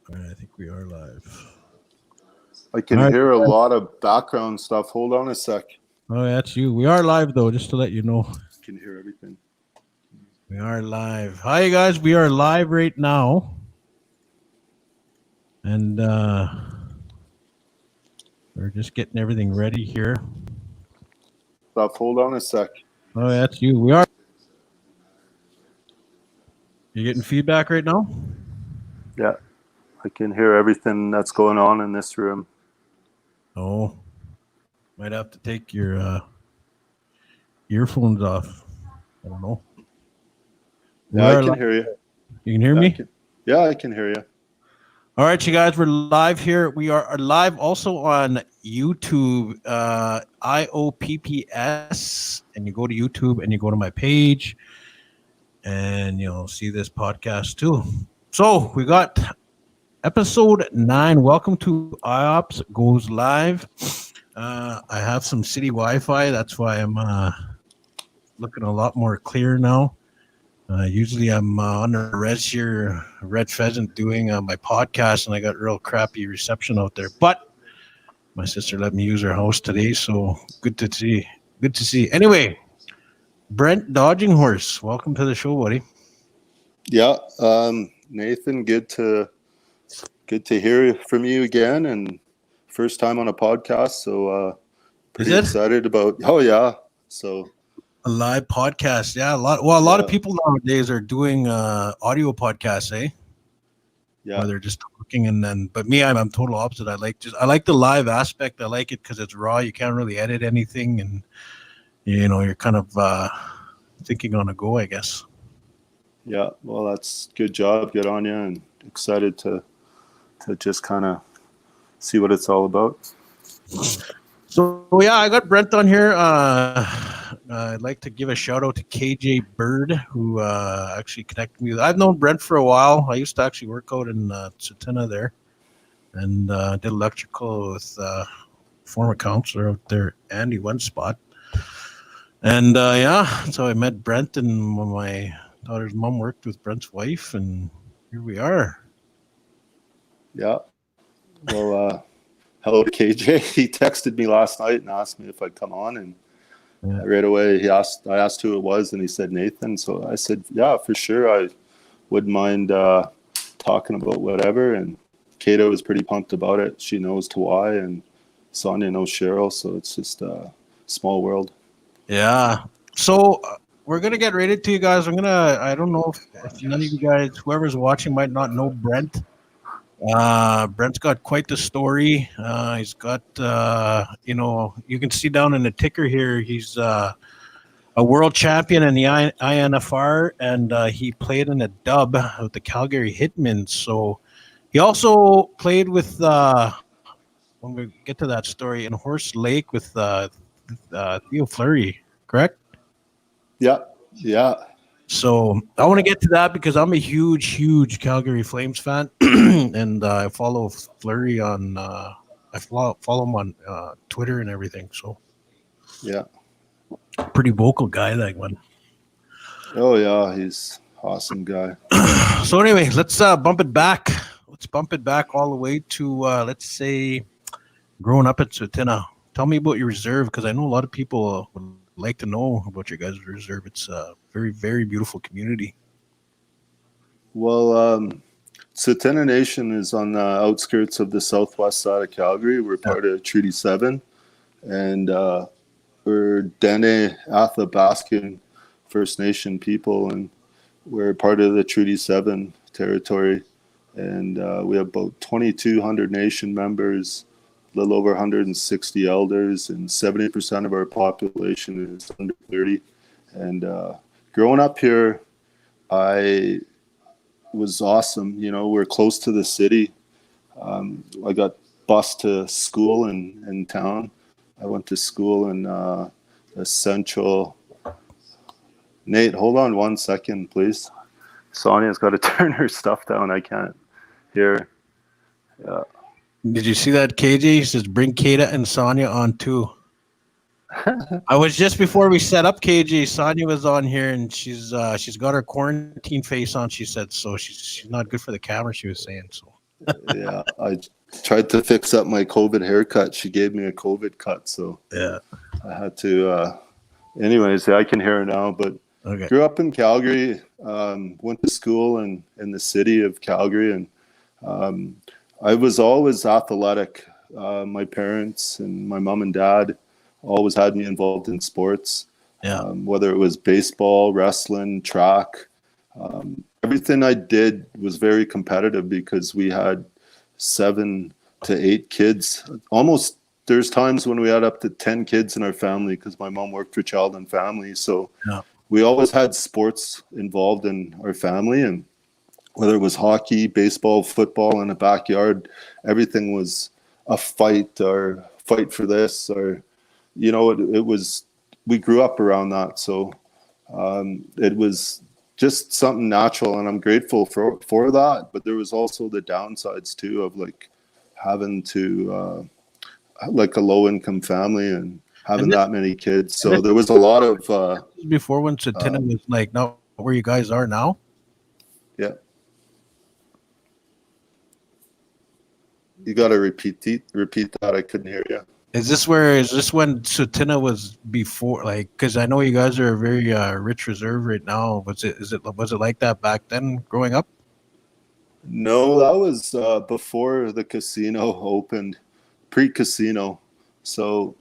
All right, I think we are live. I can All right. hear a lot of background stuff. Hold on a sec. Oh, that's you. We are live though, just to let you know. I can hear everything. We are live. Hi guys, we are live right now. And we're just getting everything ready here. Stuff. Hold on a sec. Oh, that's you. We are. You getting feedback right now? Yeah, I can hear everything that's going on in this room. Oh. Might have to take your earphones off. I don't know. Yeah, I can hear you. You can hear me? Yeah, I can hear you. All right, you guys, we're live here. We are live also on YouTube, IOPPS, and you go to YouTube and you go to my page, and you'll see this podcast too. So we got episode 9. Welcome to IOPPS Goes Live. I have some city Wi-Fi. That's why I'm looking a lot more clear now. Usually I'm on the res here, Red Pheasant, doing my podcast, and I got real crappy reception out there. But my sister let me use her house today, so good to see. Good to see. Anyway, Brent Dodginghorse, welcome to the show, buddy. Yeah, Nathan, good to hear from you again, and first time on a podcast, so pretty excited about. Oh yeah, so. A live podcast, yeah. A lot of people nowadays are doing audio podcasts, eh? Yeah. Where they're just talking, and then, but me, I'm total opposite. I like the live aspect. I like it because it's raw. You can't really edit anything, and you're kind of thinking on a go, I guess. Yeah, well, that's good job. Good on you, and excited to just kind of see what it's all about. So yeah, I got Brent on here. I'd like to give a shout out to KJ Bird, who actually connected me. I've known Brent for a while. I used to actually work out in Tsutina there, and did electrical with former counselor out there, Andy One Spot. And so I met Brent, and my daughter's mom worked with Brent's wife, and here we are. Yeah. Well, hello to KJ. He texted me last night and asked me if I'd come on, and right away I asked who it was, and he said Nathan. So I said, yeah, for sure. I wouldn't mind talking about whatever. And Kato was pretty pumped about it. She knows Tawai, and Sonia knows Cheryl. So it's just a small world. Yeah. So we're going to get rated to you guys. I don't know if none of you guys, whoever's watching, might not know Brent. Brent's got quite the story. He's got, you can see down in the ticker here, he's a world champion in the INFR, and he played in a dub with the Calgary Hitmen. So he also played with, when we get to that story, in Horse Lake with Theo Fleury, correct? Yeah. So I want to get to that because I'm a huge Calgary Flames fan, and I follow Fleury on I follow him on Twitter and everything. So yeah, pretty vocal guy, that one. Oh yeah, he's awesome guy. So anyway, let's bump it back. Let's bump it back all the way to let's say growing up at Tsutina. Tell me about your reserve, because I know a lot of people would like to know about your guys' reserve. It's a very, very beautiful community. Well, Tsutina Nation is on the outskirts of the southwest side of Calgary. We're part of Treaty 7, and we're Dene Athabaskan First Nation people, and we're part of the Treaty 7 territory. And we have about 2,200 nation members, a little over 160 elders, and 70% of our population is under 30. And growing up here, I was awesome. We're close to the city. I got bused to school in town. I went to school in the central. Nate, hold on 1 second, please. Sonia's got to turn her stuff down. I can't hear. Yeah. Did you see that, KJ? He says, bring Kata and Sonia on too. I was just before we set up, KJ. Sonia was on here, and she's got her quarantine face on. She said so. She's not good for the camera. She was saying so. Yeah, I tried to fix up my COVID haircut. She gave me a COVID cut, so Yeah. I had to. Anyways, I can hear her now. But Okay. grew up in Calgary. Went to school in the city of Calgary, and I was always athletic. My parents and my mom and dad always had me involved in sports, Yeah. whether it was baseball, wrestling, track. Everything I did was very competitive because we had 7 to 8 kids. Almost there's times when we had up to 10 kids in our family because my mom worked for Child and Family. So Yeah. we always had sports involved in our family, and whether it was hockey, baseball, football in the backyard, everything was a fight or fight for this or, it was, we grew up around that. So it was just something natural, and I'm grateful for that. But there was also the downsides too of like having to, like a low income family and having And this, that many kids. and So this there was a lot of, is before when Satina was like not where you guys are now. yeah, you got to repeat that. I couldn't hear you. Is this when Satina was before? Like, because I know you guys are a very rich reserve right now. Was it like that back then growing up? No, that was before the casino opened, pre-casino. So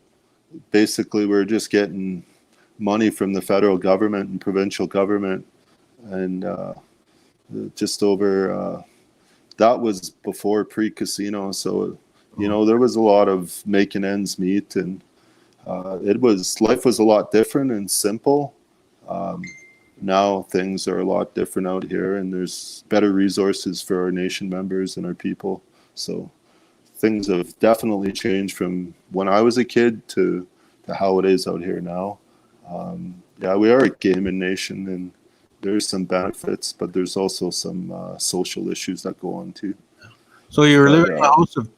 basically, we're just getting money from the federal government and provincial government, and just over. That was before pre-casino, so there was a lot of making ends meet, and life was a lot different and simple. Um, Now things are a lot different out here, and there's better resources for our nation members and our people. So things have definitely changed from when I was a kid to how it is out here now. Yeah, we are a gaming nation, and there's some benefits, but there's also some social issues that go on too. So you were But living in a house of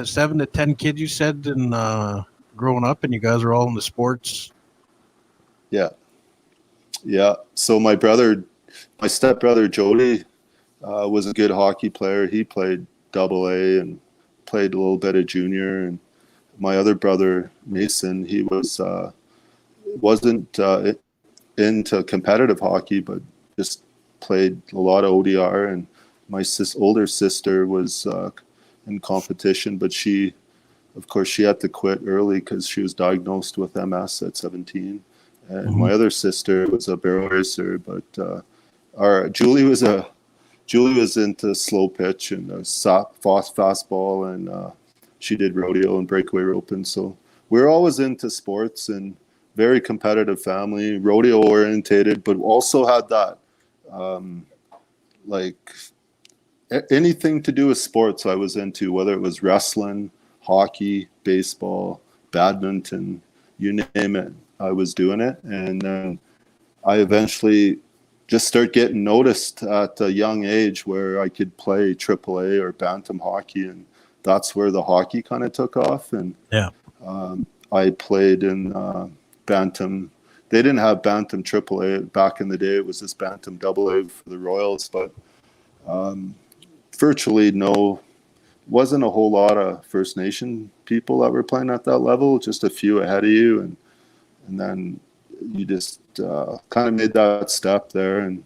7 to 10 kids, you said, and growing up, and you guys are all in the sports. yeah, yeah. So my stepbrother Jody, was a good hockey player. He played double A and played a little bit of junior. And my other brother Mason, he wasn't into competitive hockey, but just played a lot of ODR. And my older sister was in competition, but of course, she had to quit early because she was diagnosed with MS at 17. And Mhm. my other sister was a barrel racer, but our Julie was into slow pitch and fastball, and she did rodeo and breakaway roping. So we were always into sports and very competitive family, rodeo orientated, but also had that like anything to do with sports I was into, whether it was wrestling, hockey, baseball, badminton, you name it. I was doing it, and then I eventually just start getting noticed at a young age where I could play AAA or bantam hockey, and that's where the hockey kind of took off. And Yeah. I played in bantam. They didn't have bantam AAA back in the day. It was just bantam AA for the Royals, but virtually wasn't a whole lot of First Nation people that were playing at that level. Just a few ahead of you, and then you just kind of made that step there. And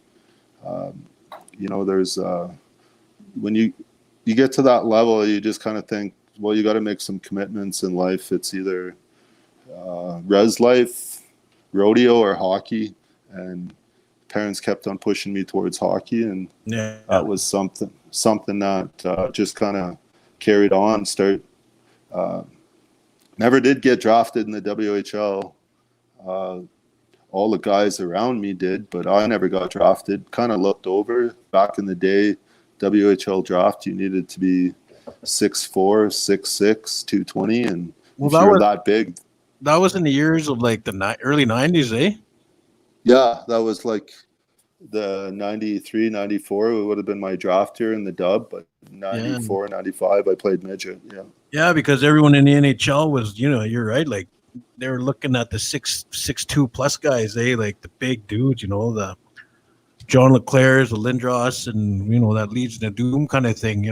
there's when you get to that level, you just kind of think, well, you got to make some commitments in life. It's either res life, rodeo, or hockey. And parents kept on pushing me towards hockey, and Yeah. that was something that just kind of carried on. Never did get drafted in the WHL. All the guys around me did, but I never got drafted. Kind of looked over. Back in the day, WHL draft, you needed to be 6'4", 6'6", 220, and Well, if you're that big, that was in the years of like the early '90s, eh? yeah, that was like the 93, 94. It would have been my draft year in the dub, but Yeah. 94, 95, I played midget. Yeah. Yeah, because everyone in the NHL was, you're right. Like they were looking at the 6'2" plus guys, like the big dudes, the John Leclerc's, the Lindros, and that Legion of Doom kind of thing.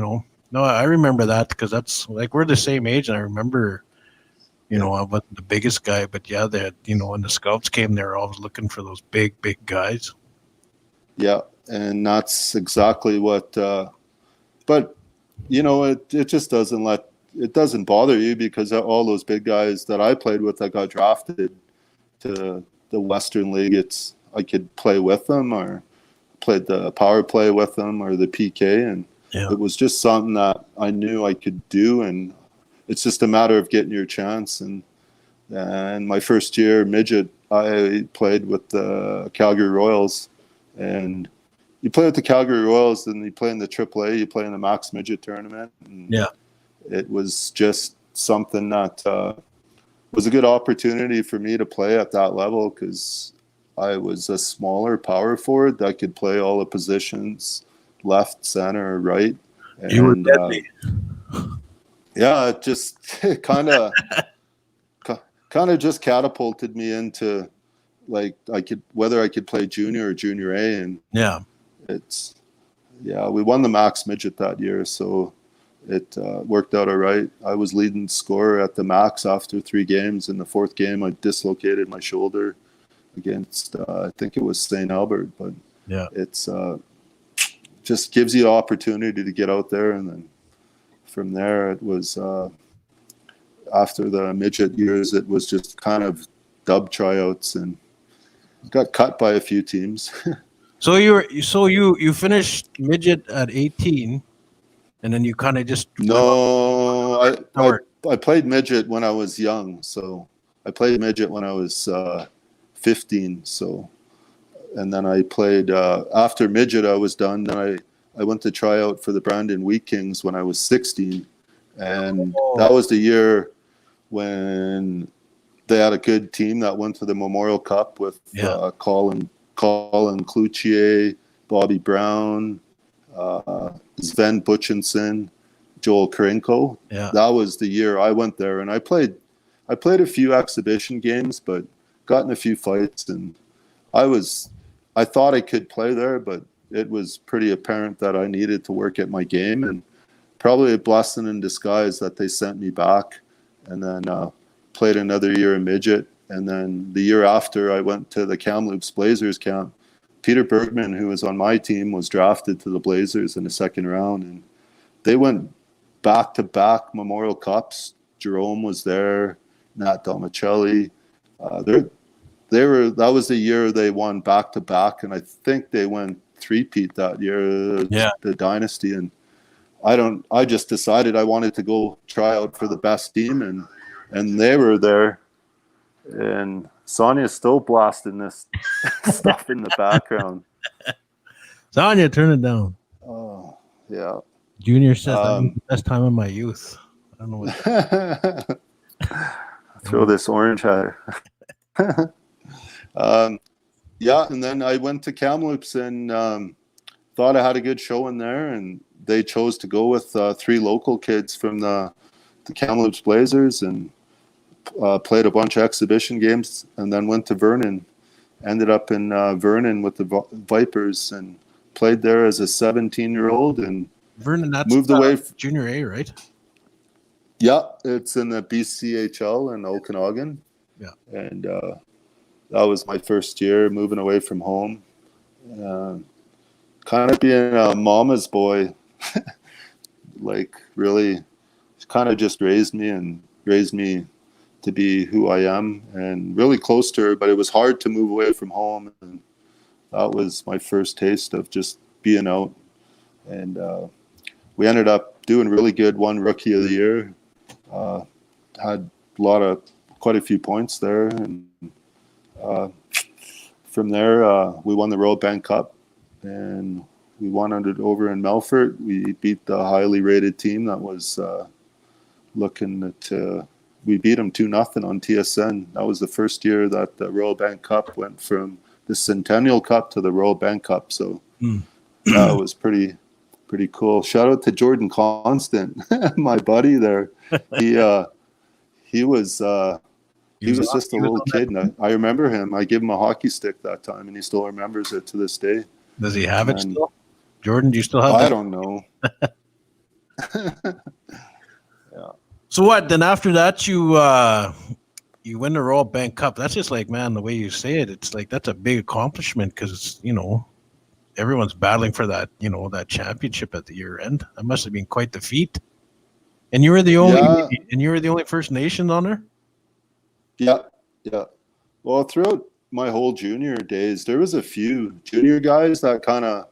No, I remember that because that's like we're the same age, and I remember, I wasn't the biggest guy, but yeah, that when the scouts came, they were always looking for those big guys. Yeah, and that's exactly what. But it just it doesn't bother you because all those big guys that I played with that got drafted to the Western League, I could play with them or played the power play with them or the PK, and Yeah. it was just something that I knew I could do, and it's just a matter of getting your chance. And my first year midget, I played with the Calgary Royals, and you play with the Calgary Royals, then you play in the AAA, you play in the Max Midget tournament. And Yeah. it was just something that was a good opportunity for me to play at that level because I was a smaller power forward that could play all the positions, left, center, right. And, You were deadly. Yeah, it just kind of just catapulted me into whether I could play junior or junior A, and Yeah. we won the Max Midget that year, so it worked out all right. I was leading scorer at the Max after 3 games. In the 4th game, I dislocated my shoulder against I think it was St. Albert, but Yeah. it's just gives you the opportunity to get out there, and then from there it was after the midget years, it was just kind of dub tryouts and got cut by a few teams. So you finished midget at 18, and then you kind of just No, I played midget when I was young, so I played midget when I was 15. So, and then I played after midget. I was done. Then I went to try out for the Brandon Wheat Kings when I was 16, and that was the year when they had a good team that went to the Memorial Cup with Colin Cloutier, Bobby Brown, Sven Butchinson, Joel Karenko. Yeah. That was the year I went there, and I played a few exhibition games, but got in a few fights, and I thought I could play there, but it was pretty apparent that I needed to work at my game, and probably a blessing in disguise that they sent me back, and then played another year in midget. And then the year after, I went to the Kamloops Blazers camp. Peter Bergman, who was on my team, was drafted to the Blazers in the 2nd round, and they went back-to-back Memorial Cups. Jerome was there, Nat Domicelli. That was the year they won back-to-back, and I think they went three-peat that year, the dynasty. And I just decided I wanted to go try out for the best team, and they were there. And Sonia's still blasting this stuff in the background. Sonia, turn it down. Oh, yeah. Junior says that was the best time of my youth. I don't know what. Throw this orange at her. And then I went to Kamloops and thought I had a good showing there, and they chose to go with 3 local kids from the Kamloops Blazers, and played a bunch of exhibition games, and then went to Vernon. Ended up in Vernon with the Vipers and played there as a 17-year-old, and Vernon, that's moved away junior A, right? Yeah, it's in the BCHL in Okanagan. Yeah. And that was my first year moving away from home. Kind of being a mama's boy, like really kind of just raised me to be who I am, and really close to her, but it was hard to move away from home. And that was my first taste of just being out. And we ended up doing really good, won Rookie of the Year, had quite a few points there. And from there, we won the Royal Bank Cup, and we won it over in Melfort. We beat the highly rated team that was looking to. We beat them 2-0 on TSN. That was the first year that the Royal Bank Cup went from the Centennial Cup to the Royal Bank Cup. So that was pretty cool. Shout out to Jordan Constant, my buddy there. He was just a little kid, and I remember him. I gave him a hockey stick that time, and he still remembers it to this day. Does he have it still? Jordan, do you still have I that? don't know. So what? Then after that, you win the Royal Bank Cup. That's just like, man, the way you say it, it's like that's a big accomplishment because everyone's battling for that that championship at the year end. That must have been quite the feat. And you were the only Yeah, First Nation on there. yeah, yeah. Well, throughout my whole junior days, there was a few junior guys that kind of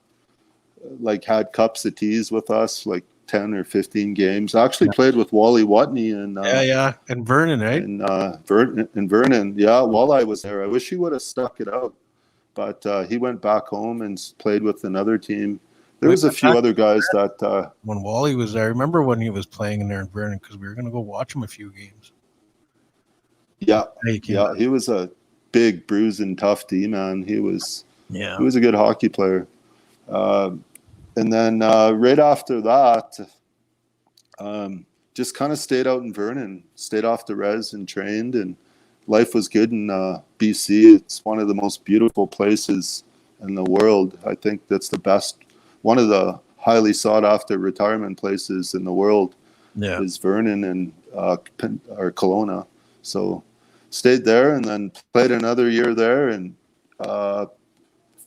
like had cups of teas with us, like 10 or 15 games. I actually played with Wally Watney Yeah, and Vernon, right? Vernon. Yeah, Wally was there. I wish he would have stuck it out, but he went back home and played with another team. There was a few other guys that when Wally was there. I remember when he was playing in there in Vernon because we were going to go watch him a few games. Yeah, he was a big, bruising, tough D man. He was a good hockey player. And then right after that, just kind of stayed out in Vernon, stayed off the res and trained, and life was good in BC. It's one of the most beautiful places in the world. I think that's one of the highly sought after retirement places in the world is Vernon and or Kelowna. So stayed there and then played another year there and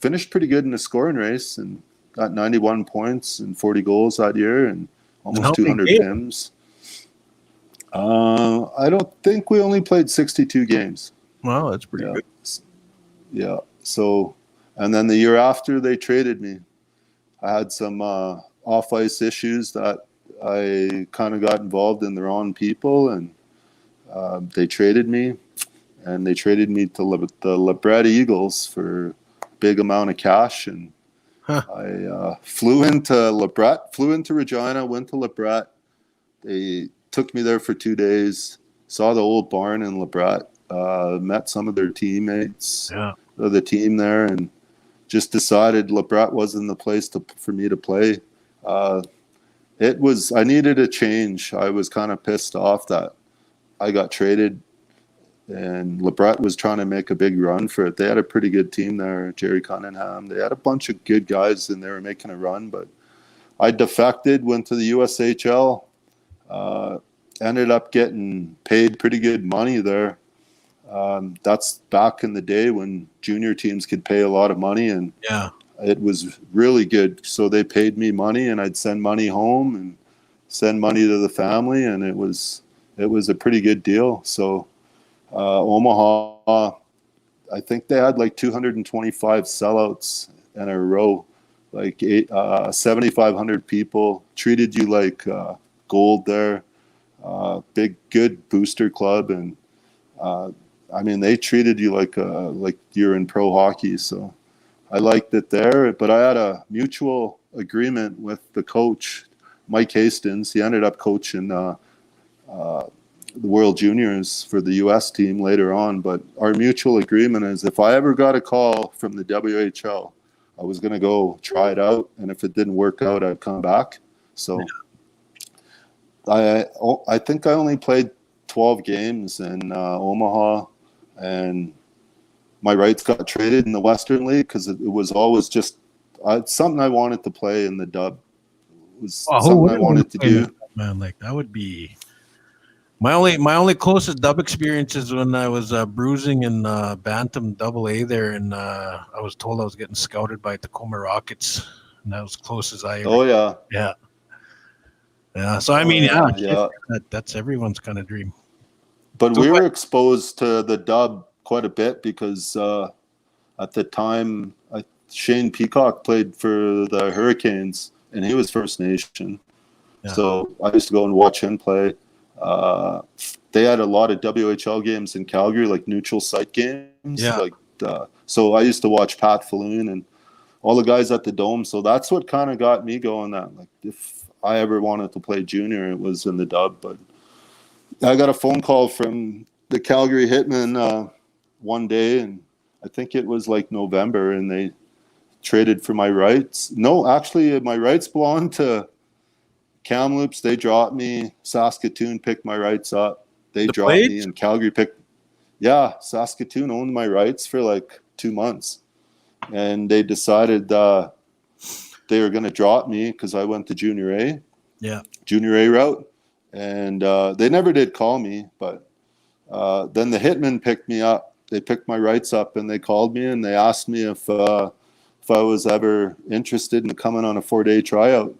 finished pretty good in the scoring race and got 91 points and 40 goals that year and almost 200 PIMs. I don't think we only played 62 games. Wow, that's pretty good. Yeah. So, and then the year after they traded me, I had some off-ice issues that I kind of got involved in the wrong people, and they traded me, and they traded me to the LeBret Eagles for a big amount of cash, and I flew into Regina, went to LeBret. They took me there for 2 days, saw the old barn in LeBret, met some of their teammates, the team there, and just decided LeBret wasn't the place for me to play. I needed a change. I was kind of pissed off that I got traded, and LeBret was trying to make a big run for it. They had a pretty good team there, Jerry Cunningham. They had a bunch of good guys, and they were making a run. But I defected, went to the USHL, ended up getting paid pretty good money there. That's back in the day when junior teams could pay a lot of money, and it was really good. So they paid me money, and I'd send money home and send money to the family, and it was a pretty good deal. So Omaha, I think they had like 225 sellouts in a row, like 7,500 people treated you like gold there. Big, good booster club, and they treated you like you're in pro hockey. So I liked it there, but I had a mutual agreement with the coach, Mike Hastings. He ended up coaching the World Juniors for the U.S. team later on. But our mutual agreement is if I ever got a call from the WHL, I was going to go try it out, and if it didn't work out, I'd come back. So I think I only played 12 games in Omaha, and my rights got traded in the Western League because it was always just something I wanted to play in the dub. It was something I wanted to do. Man, like that would be my only closest dub experience is when I was bruising in Bantam AA there, and I was told I was getting scouted by Tacoma Rockets, and that was close as I ever. Yeah. So that's everyone's kind of dream. But we were exposed to the dub quite a bit because at the time Shane Peacock played for the Hurricanes, and he was First Nation. Yeah. So I used to go and watch him play. They had a lot of WHL games in Calgary, like neutral site games. Yeah. So I used to watch Pat Falloon and all the guys at the Dome. So that's what kind of got me going. That like if I ever wanted to play junior, it was in the dub. But I got a phone call from the Calgary Hitmen one day, and I think it was like November, and they traded for my rights. No, actually, my rights belonged to Kamloops. They dropped me. Saskatoon picked my rights up. They dropped me, and Calgary picked. Yeah, Saskatoon owned my rights for like 2 months, and they decided they were going to drop me because I went to Junior A. junior A route. And they never did call me, but then the Hitmen picked me up. They picked my rights up and they called me and they asked me if I was ever interested in coming on a 4-day tryout.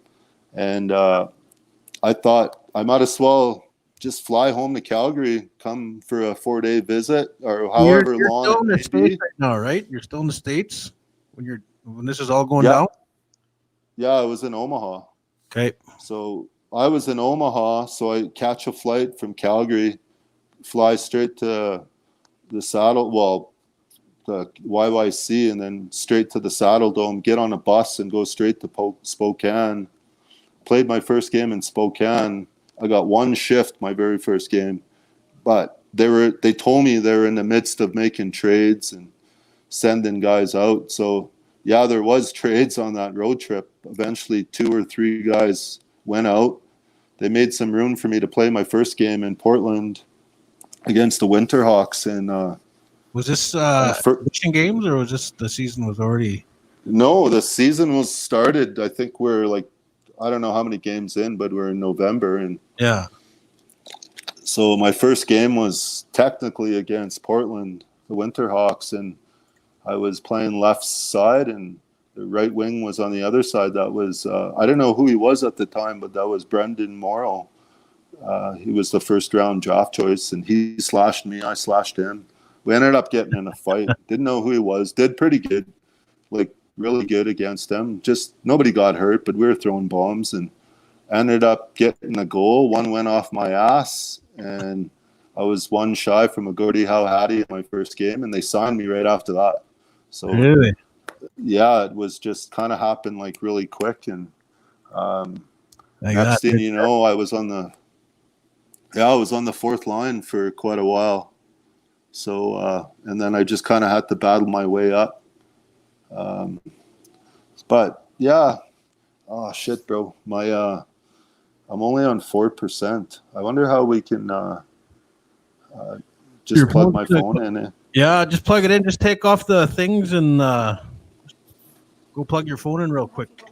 And I thought I might as well just fly home to Calgary, come for a 4-day visit or however You're long still it in the may States be. right now, right? You're still in the States when this is all going Yeah. down? Yeah, I was in Omaha. Okay. So I was in Omaha, so I catch a flight from Calgary, fly straight to the the YYC, and then straight to the Saddle Dome, get on a bus and go straight to Spokane. Played my first game in Spokane. I got one shift my very first game, but they told me they were in the midst of making trades and sending guys out. So yeah, there was trades on that road trip. Eventually 2 or 3 guys went out. They made some room for me to play my first game in Portland against the Winterhawks. And Was this for, exhibition games, or was this the season was already? no, the season was started. I think we're like, I don't know how many games in, but we're in November. And Yeah. so my first game was technically against Portland, the Winterhawks, and I was playing left side and the right wing was on the other side. That was, I don't know who he was at the time, but that was Brendan Morrow. He was the first round draft choice and he slashed me. I slashed him. We ended up getting in a fight. Didn't know who he was. Did pretty good, like really good against him. Just nobody got hurt, but we were throwing bombs and ended up getting a goal. One went off my ass and I was one shy from a Gordie Howe Hattie in my first game and they signed me right after that. So Really? yeah, it was just kind of happened like really quick. And next thing you know, I was on the fourth line for quite a while. So, and then I just kind of had to battle my way up. But yeah, oh shit, bro. I'm only on 4%. I wonder how we can just plug my phone in. Yeah, just plug it in. Just take off the things and go plug your phone in real quick.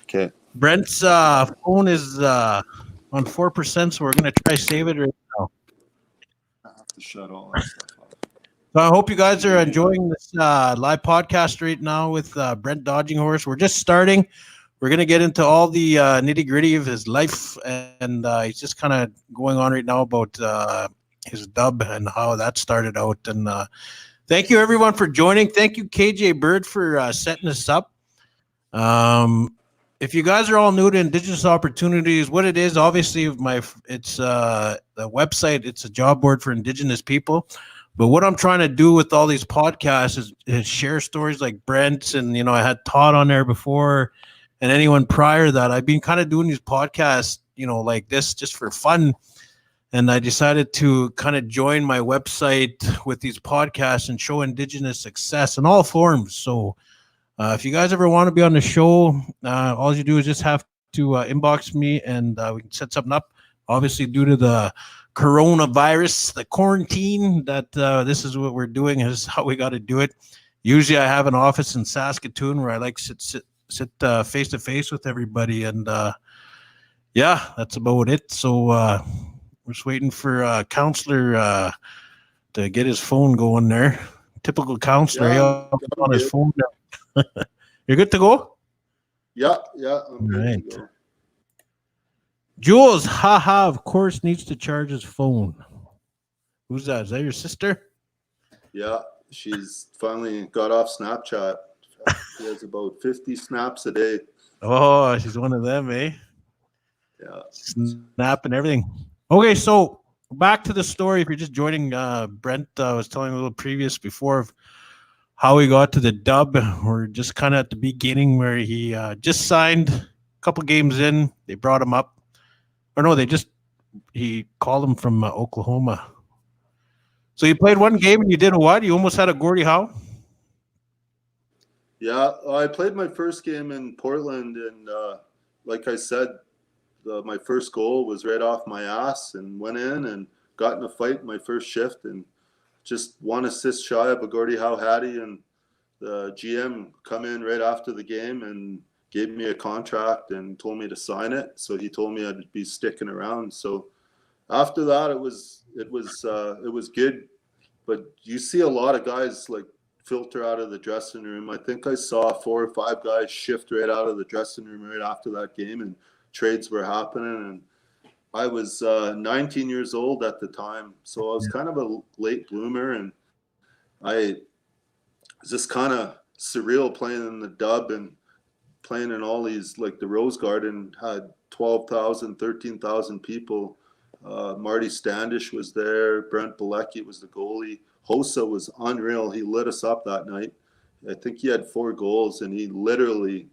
Okay. Brent's phone is on 4%, so we're gonna try save it right now. I have to shut all that stuff off. So I hope you guys are enjoying this live podcast right now with Brent Dodginghorse. We're just starting. We're going to get into all the nitty gritty of his life, and he's just kind of going on right now about his dub and how that started out. And thank you, everyone, for joining. Thank you, KJ Bird, for setting this up. If you guys are all new to Indigenous Opportunities, what it is, obviously, it's the website. It's a job board for Indigenous people. But what I'm trying to do with all these podcasts is share stories like Brent's, and I had Todd on there before, and anyone prior to that. I've been kind of doing these podcasts, like this just for fun. And I decided to kind of join my website with these podcasts and show Indigenous success in all forms. So if you guys ever want to be on the show, all you do is just have to inbox me and we can set something up. Obviously, due to the coronavirus, the quarantine, that this is what we're doing, is how we got to do it. Usually I have an office in Saskatoon where I like sit face to face with everybody, and yeah, that's about it. So we're just waiting for Counselor to get his phone going there. Typical Counselor, on his phone. You're good to go? Yeah, I'm good to go. Jules, of course, needs to charge his phone. Who's that? Is that your sister? Yeah, she's finally got off Snapchat. She has about 50 snaps a day. Oh, she's one of them, eh? Yeah. Snap and everything. Okay, so back to the story. If you're just joining, Brent was telling a little previous before of how he got to the dub. We're just kind of at the beginning where he just signed a couple games in. They brought him up. Or no, he called him from Oklahoma. So you played one game and you did what? You almost had a Gordie Howe? Yeah, I played my first game in Portland, and like I said, my first goal was right off my ass and went in and got in a fight in my first shift and just one assist shy of a Gordie Howe Hattie, and the GM come in right after the game and gave me a contract and told me to sign it. So he told me I'd be sticking around. So after that, it was good. But you see a lot of guys like filter out of the dressing room. I think I saw 4 or 5 guys shift right out of the dressing room right after that game, and trades were happening. And I was 19 years old at the time, so I was kind of a late bloomer, and I was just kind of surreal playing in the Dub and playing in all these, like the Rose Garden had 12,000, 13,000 people. Marty Standish was there. Brent Dodginghorse was the goalie. Hossa was unreal. He lit us up that night. I think he had 4 goals, and he literally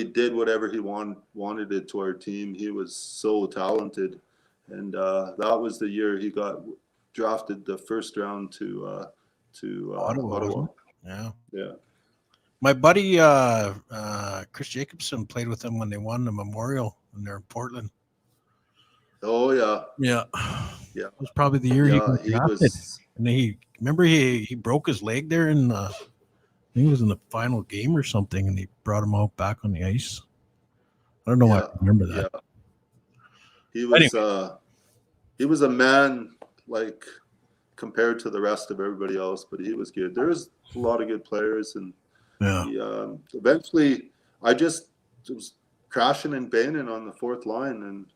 did whatever he wanted it to our team. He was so talented, and that was the year he got drafted the first round to Ottawa. Yeah. My buddy Chris Jacobson played with him when they won the Memorial when they're in Portland. Oh yeah. Yeah. It was probably the year he got drafted. And he broke his leg there in I think it was in the final game or something, and they brought him out back on the ice. I don't know why I remember that. Yeah. He was a man, like, compared to the rest of everybody else, but he was good. There was a lot of good players, and eventually I just was crashing and banging on the 4th line, and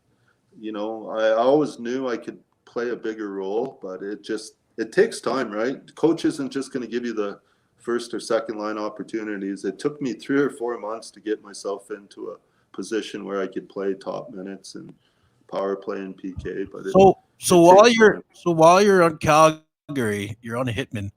I always knew I could play a bigger role, but it takes time, right? The coach isn't just going to give you the first or second line opportunities. It took me 3 or 4 months to get myself into a position where I could play top minutes and power play and PK. But while you're on Calgary, you're on a Hitman.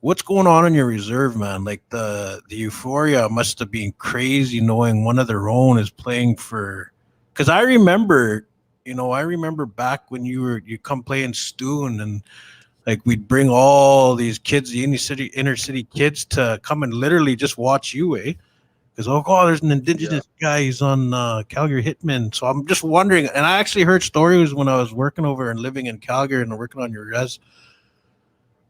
What's going on in your reserve, man? Like the euphoria must have been crazy knowing one of their own is playing for. Because I remember back when you come play in Stoon, and like we'd bring all these kids, the inner city kids, to come and literally just watch you, eh? Because there's an Indigenous guy, he's on Calgary Hitman. So I'm just wondering, and I actually heard stories when I was working over and living in Calgary and working on your res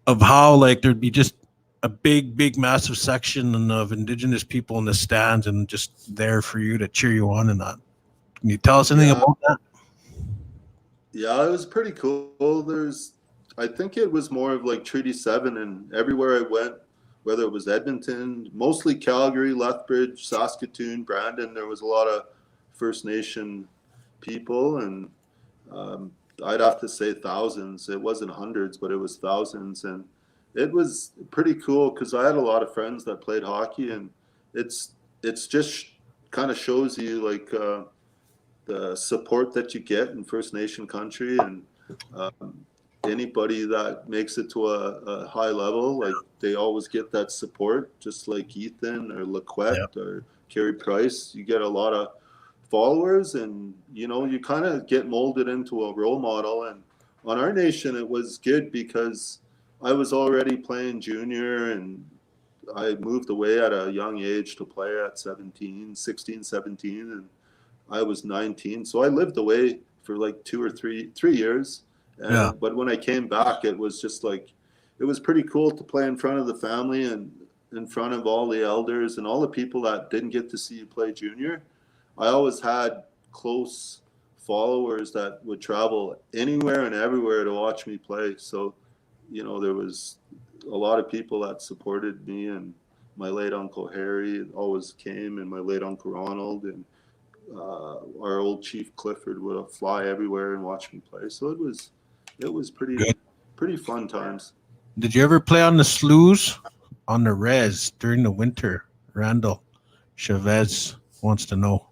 of how like there'd be just a big massive section of Indigenous people in the stands and just there for you to cheer you on and that. Can you tell us anything about that? Yeah, it was pretty cool. I think it was more of like Treaty 7, and everywhere I went, whether it was Edmonton, mostly Calgary, Lethbridge, Saskatoon, Brandon, there was a lot of First Nation people, and I'd have to say thousands. It wasn't hundreds, but it was thousands, and it was pretty cool because I had a lot of friends that played hockey, and it's just kind of shows you like the support that you get in First Nation country, and anybody that makes it to a high level, like they always get that support, just like Ethan or Laquette or Carey Price. You get a lot of followers, and you kind of get molded into a role model. And on our nation, it was good because I was already playing junior, and I moved away at a young age to play at 16, 17, and I was 19. So I lived away for like 2 or 3 years. But when I came back, it was just like, it was pretty cool to play in front of the family and in front of all the elders and all the people that didn't get to see you play junior. I always had close followers that would travel anywhere and everywhere to watch me play. So, there was a lot of people that supported me, and my late Uncle Harry always came, and my late Uncle Ronald, and our old Chief Clifford would fly everywhere and watch me play. So it was pretty fun times. Did you ever play on the sloughs on the res during the winter? Randall Chavez wants to know.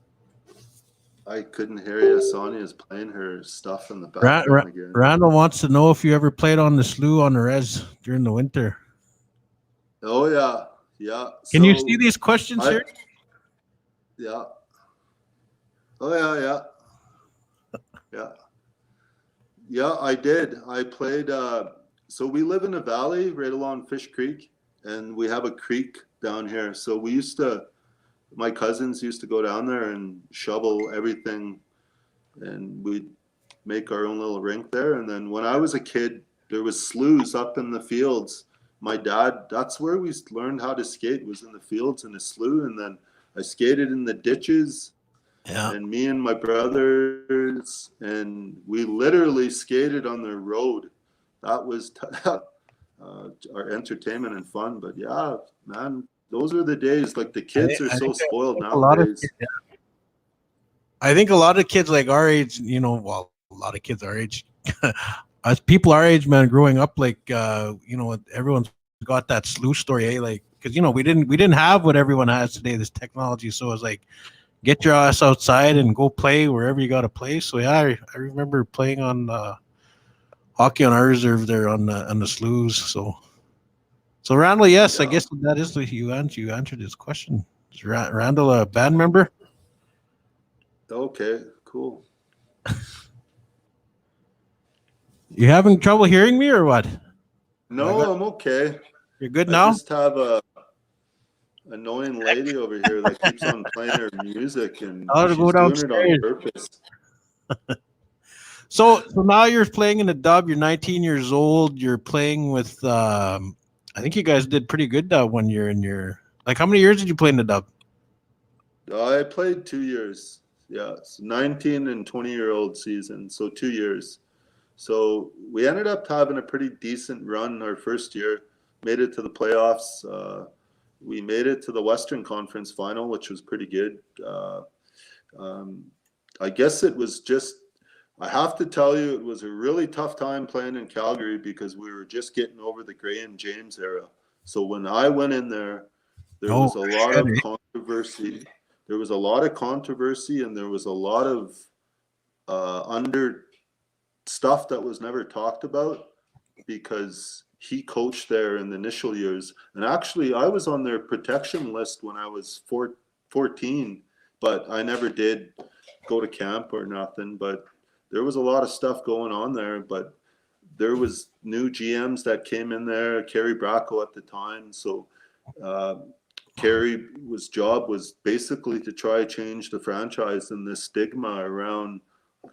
I couldn't hear you. Sonia is playing her stuff in the background again. Randall wants to know if you ever played on the slough on the res during the winter. Oh yeah. Can you see these questions here? Yeah. Oh yeah. Yeah, I did. I played. So we live in a valley right along Fish Creek, and we have a creek down here. So my cousins used to go down there and shovel everything, and we'd make our own little rink there. And then when I was a kid, there was sloughs up in the fields. My dad, that's where we learned how to skate, was in the fields in the slough. And then I skated in the ditches, Yeah. and me and my brothers, and we literally skated on the road. That was our entertainment and fun. But yeah, man, those are the days. Like the I, kids are I so think spoiled a lot of nowadays. I think a lot of kids like our age, well, a lot of kids our age, as people our age, man, growing up, like everyone's got that slew story, like because we didn't have what everyone has today, this technology. So it's like get your ass outside and go play wherever you got to play. So yeah, I remember playing on hockey on our reserve there on the sloughs. So Randall, yes, I Yeah. guess that is the you answered his question. Is Randall a band member? Okay. Cool. You having trouble hearing me or what? I got No, I'm okay. you're good I now. just have a annoying lady over here that keeps on playing her music, and I'll go she's doing it on downstairs. purpose. So now you're playing in the dub. You're 19 years old. You're playing with. I think you guys did pretty good that 1 year in your. Like, how many years did you play in the dub? I played 2 years. Yeah, it's 19 and 20-year-old season, so 2 years. So we ended up having a pretty decent run our first year. Made it to the playoffs. We made it to the Western Conference final, which was pretty good. Um, I guess it was just, I have to tell you, it was a really tough time playing in Calgary because we were just getting over the Gray and James era. So when I went in there, there Oh was a lot shit! of controversy. There was a lot of controversy, and there was a lot of under stuff that was never talked about because he coached there in the initial years. And actually, I was on their protection list when I was 14, but I never did go to camp or nothing. But there was a lot of stuff going on there. But there was new GMs that came in there, Kerry Bracco at the time. So uh, Kerry's job was basically to try to change the franchise and the stigma around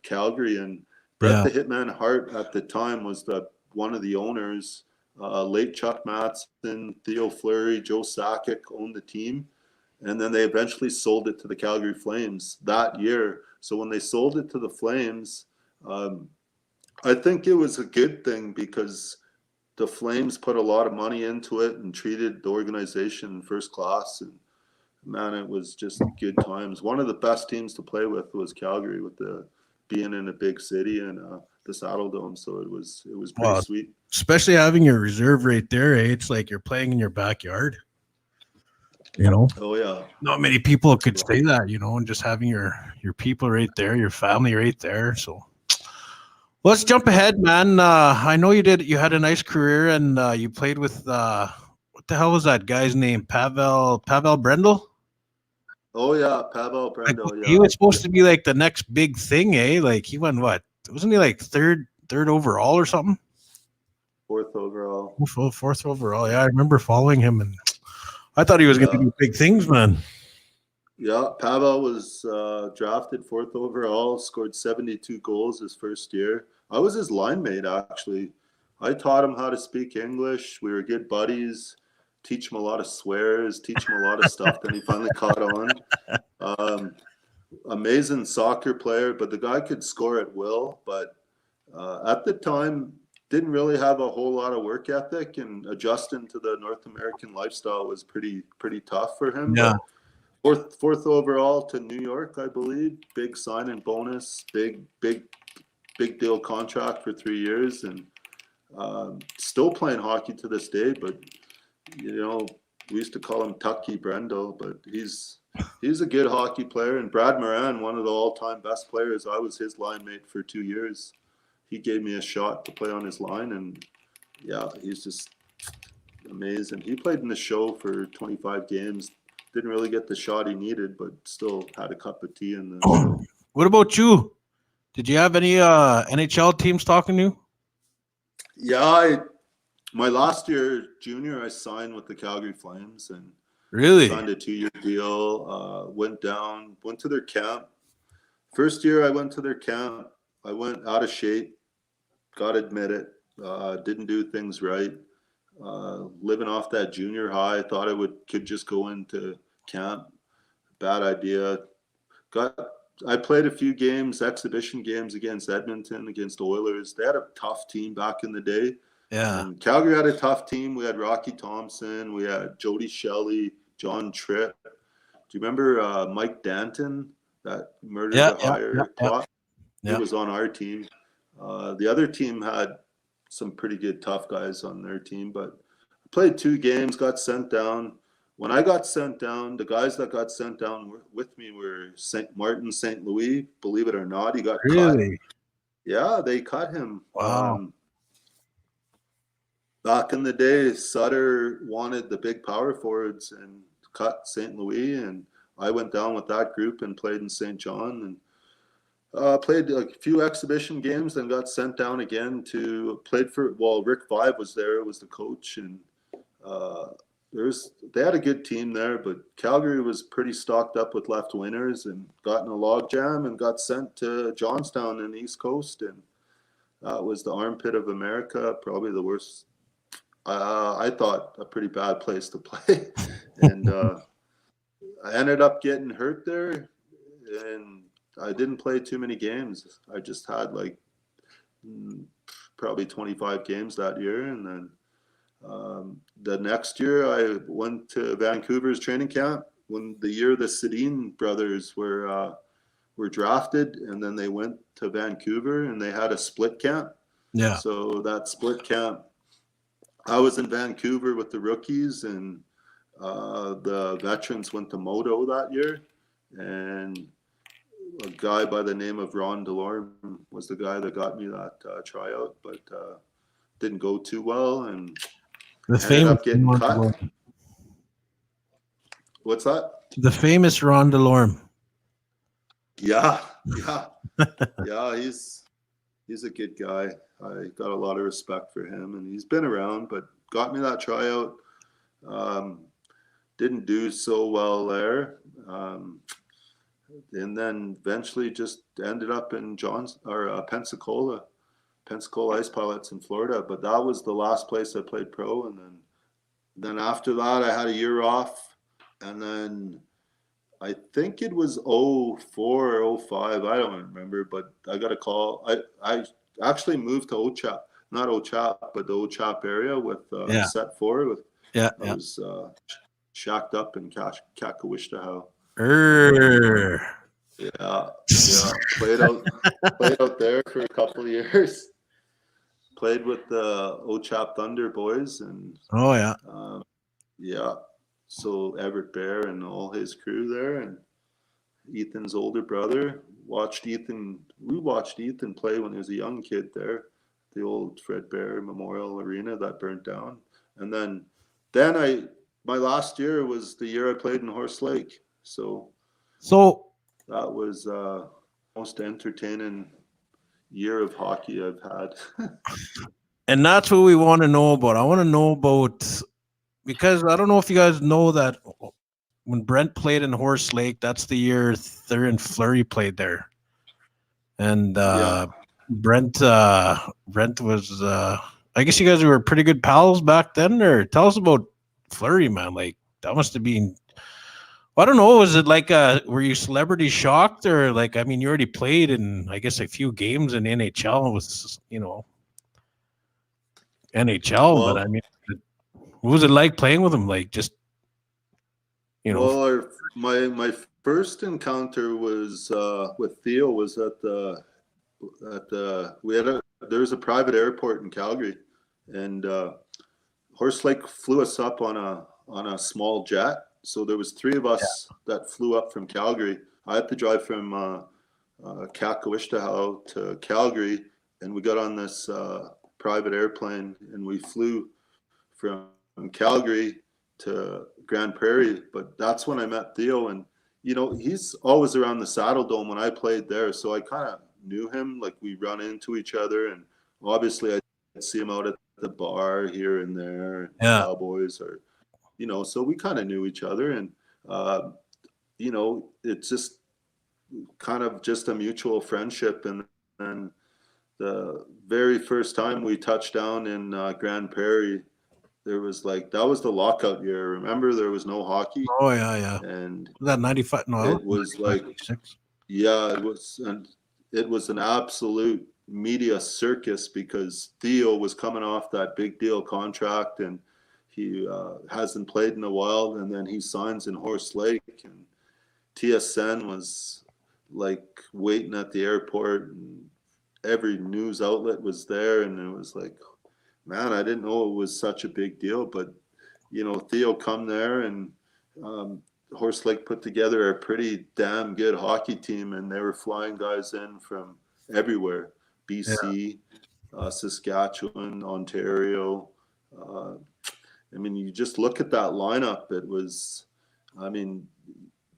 Calgary. And Brett Yeah, the Hitman Hart at the time was one of the owners. Late Chuck Matson, Theo Fleury, Joe Sakic owned the team. And then they eventually sold it to the Calgary Flames that year. So when they sold it to the Flames, I think it was a good thing because the Flames put a lot of money into it and treated the organization first class. And man, it was just good times. One of the best teams to play with was Calgary, with the being in a big city and the Saddle Dome. So it was pretty well, sweet. especially having your reserve right there. It's like you're playing in your backyard. You know, Oh yeah, not many people could say that. And just having your people right there, your family right there. So let's jump ahead, man. I know you had a nice career, and you played with what the hell was that guy's name? Pavel Brendel. oh yeah, Pavel Like Brendo, he yeah, was supposed to be like the next big thing, eh? Like he won what? Wasn't he like third overall or something? fourth overall. Fourth overall. Yeah, I remember following him, and I thought he was going to Yeah, do big things, man. yeah. Pavel was drafted fourth overall, scored 72 goals his first year. I was his line mate actually. I taught him how to speak English. We were good buddies. Teach him a lot of swears. Teach him a lot of stuff. Then he finally caught on. Um, Amazing soccer player, but the guy could score at will. But at the time, didn't really have a whole lot of work ethic, and adjusting to the North American lifestyle was pretty tough for him. Yeah, But fourth overall to New York, I believe. Big sign-in bonus, big deal contract for 3 years, and still playing hockey to this day. But you know, we used to call him Tucky Brendel, but he's a good hockey player. And Brad Moran, one of the all-time best players. I was his line mate for 2 years. He gave me a shot to play on his line, and yeah, he's just amazing. He played in the show for 25 games. Didn't really get the shot he needed, but still had a cup of tea in the show. what about you? Did you have any NHL teams talking to you? Yeah, my last year junior, I signed with the Calgary Flames and Really? signed a 2-year deal. Went to their camp. First year I went to their camp. I went out of shape. Got to admit it. Didn't do things right. Living off that junior high, I thought I could just go into camp. bad idea. I played a few games, exhibition games against Edmonton, against Oilers. They had a tough team back in the day. Yeah. And Calgary had a tough team. We had Rocky Thompson. We had Jody Shelley, John Tripp. Do you remember Mike Danton, that murder Yeah. to Yeah. hire Yeah. Yeah. plot? He Yeah. was on our team. The other team had some pretty good tough guys on their team, but I played 2 games, got sent down. When I got sent down, the guys that got sent down with me were St. Martin, St. Louis. Believe it or not, he got cut. Really? Yeah, they cut him. Wow. Back in the day, Sutter wanted the big power forwards and cut St. Louis, and I went down with that group and played in St. John, and played a few exhibition games, then got sent down again to played for. Well, Rick Vibe was there, was the coach, and uh, they had a good team there, but Calgary was pretty stocked up with left wingers and got in a log jam and got sent to Johnstown in the East Coast, and that was the armpit of America, probably the worst. I thought a pretty bad place to play, and I ended up getting hurt there, and I didn't play too many games. I just had like probably 25 games that year. And then the next year I went to Vancouver's training camp when the year the Sedin brothers were drafted, and then they went to Vancouver and they had a split camp. Yeah. So that split camp, I was in Vancouver with the rookies, and the veterans went to Modo that year, and a guy by the name of Ron Delorme was the guy that got me that tryout, but didn't go too well, and The ended up famous getting Ron cut. Delorme. What's that? The famous Ron Delorme. Yeah. He's a good guy. I got a lot of respect for him, and he's been around, but got me that tryout. Didn't do so well there. And then eventually just ended up in Pensacola Ice Pilots in Florida. But that was the last place I played pro. And then after that, I had a year off. And then I think it was 04 or 05. I don't remember, but I got a call. I actually moved to Ochap, not Ochap, but the Ochap area with Set 4. I was shacked up in Kakawishtahoe. Yeah. Played out there for a couple of years. Played with the Ochap Thunder boys, and so Everett Bear and all his crew there, and Ethan's older brother. We watched Ethan play when he was a young kid there, the old Fred Bear Memorial Arena that burnt down. And then my last year was the year I played in Horse Lake. So that was most entertaining year of hockey I've had. And that's what we want to know about. I want to know about, because I don't know if you guys know that when Brent played in Horse Lake, that's the year Thur and Fleury played there. And Brent was, I guess you guys were pretty good pals back then, or tell us about Fleury, man. Like, that must have been, I don't know, was it like, were you celebrity shocked, or like, I mean, you already played in, I guess, a few games in NHL with, NHL, but I mean, what was it like playing with him? Like, just, Well, my first encounter was with Theo was there was a private airport in Calgary, and Horse Lake flew us up on a small jet. So there was 3 of us that flew up from Calgary. I had to drive from Kakawishtahoe to Calgary, and we got on this private airplane, and we flew from Calgary to Grand Prairie. But that's when I met Theo, and he's always around the Saddle Dome when I played there, so I kind of knew him. Like, we run into each other, and obviously I'd see him out at the bar here and there, Cowboys, or so we kind of knew each other, and it's just kind of just a mutual friendship. And the very first time we touched down in Grand Prairie, there was like, that was the lockout year. Remember, there was no hockey, Oh yeah, yeah. and Was that 95? No, that it was was 95, like, 96. yeah, it was an absolute media circus because Theo was coming off that big deal contract, and he hasn't played in a while, and then he signs in Horse Lake, and TSN was like waiting at the airport, and every news outlet was there, and it was like, man, I didn't know it was such a big deal. But Theo come there, and um, Horse Lake put together a pretty damn good hockey team, and they were flying guys in from everywhere: Yeah. BC, Saskatchewan, Ontario. Uh, I mean, you just look at that lineup. It was, I mean,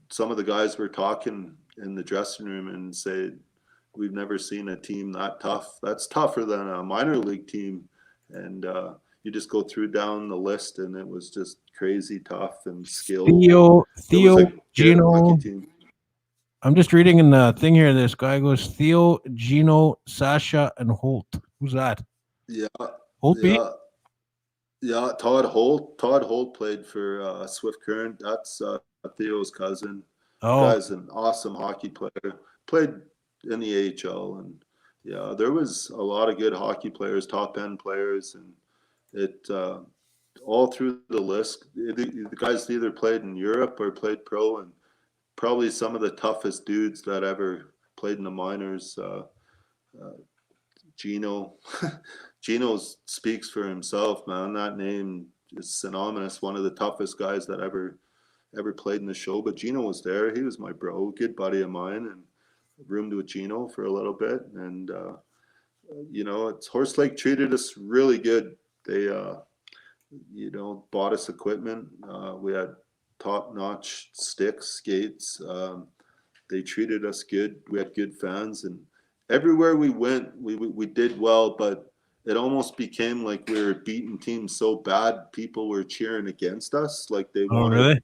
some of the guys were talking in the dressing room and say, we've never seen a team that tough. That's tougher than a minor league team. And you just go through down the list, and it was just crazy tough and skilled. And it was a Theo, good hockey Gino. team. I'm just reading in the thing here. This guy goes Theo, Gino, Sasha, and Holt. Who's that? Yeah, Holtby? yeah, yeah. Todd Holt. Todd Holt played for Swift Current. That's Theo's cousin. The Oh, guy's an awesome hockey player. Played in the AHL, and yeah, there was a lot of good hockey players, top end players, and it all through the list. The guys either played in Europe or played pro, and probably some of the toughest dudes that ever played in the minors. Uh, Gino, Gino speaks for himself, man. That name is synonymous. One of the toughest guys that ever played in the show. But Gino was there. He was my bro, good buddy of mine, and roomed with Gino for a little bit. And it's Horse Lake treated us really good. They bought us equipment. We had top-notch sticks, skates. They treated us good. We had good fans, and everywhere we went, we did well. But it almost became like we were beating teams so bad, people were cheering against us. Like oh, really?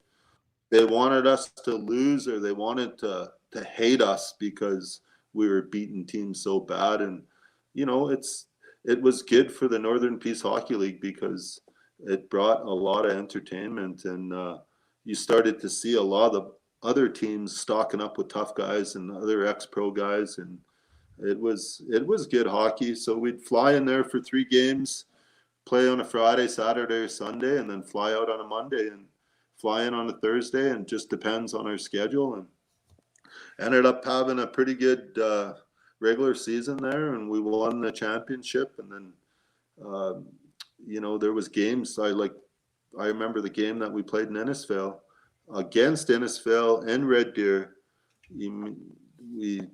they wanted us to lose, or they wanted to hate us because we were beating teams so bad. And it was good for the Northern Peace Hockey League because it brought a lot of entertainment, and you started to see a lot of the other teams stocking up with tough guys and other ex-pro guys, and it was good hockey. So we'd fly in there for 3 games, play on a Friday, Saturday, or Sunday, and then fly out on a Monday and fly in on a Thursday, and just depends on our schedule. And ended up having a pretty good regular season there, and we won the championship. And then there was games. I remember the game that we played in Innisfail against Innisfail and Red Deer.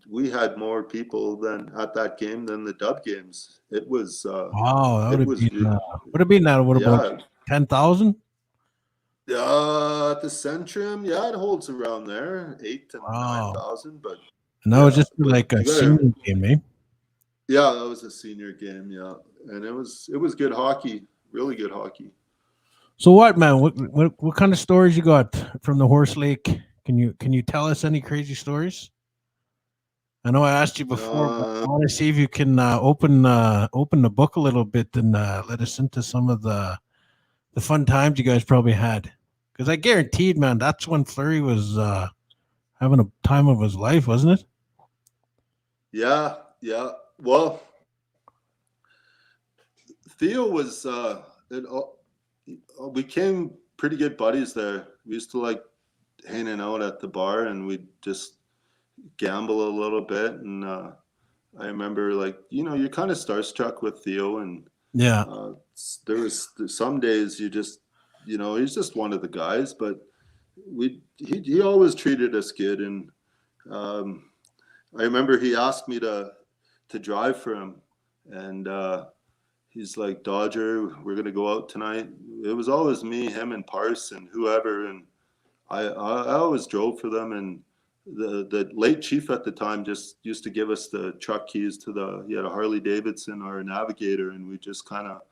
We had more people than at that game than the Dub games. It was Wow, that would it have was been that would about yeah. 10,000. The Centrum, yeah, it holds around there, 8 to 9 Wow, thousand. But and that was yeah, just but like a you gotta, senior game, eh? yeah, that was a senior game, yeah, and it was good hockey, really good hockey. So what, man? What kind of stories you got from the Horse Lake? Can you tell us any crazy stories? I know I asked you before, but I Uh, want to see if you can open the book a little bit and let us into some of the fun times you guys probably had. Because I guaranteed, man, that's when Fleury was having a time of his life, wasn't it? yeah, yeah. Well, Theo was we became pretty good buddies there. We used to like hanging out at the bar, and we'd just gamble a little bit. And I remember, like, you're kind of starstruck with Theo, and Yeah. uh, there was some days you just, he's just one of the guys. But he always treated us good. And um, I remember he asked me to drive for him, and he's like, Dodger, we're gonna go out tonight. It was always me, him, and Parse and whoever, and I always drove for them. And the late chief at the time just used to give us the truck keys he had a Harley Davidson or a Navigator, and we just kind of,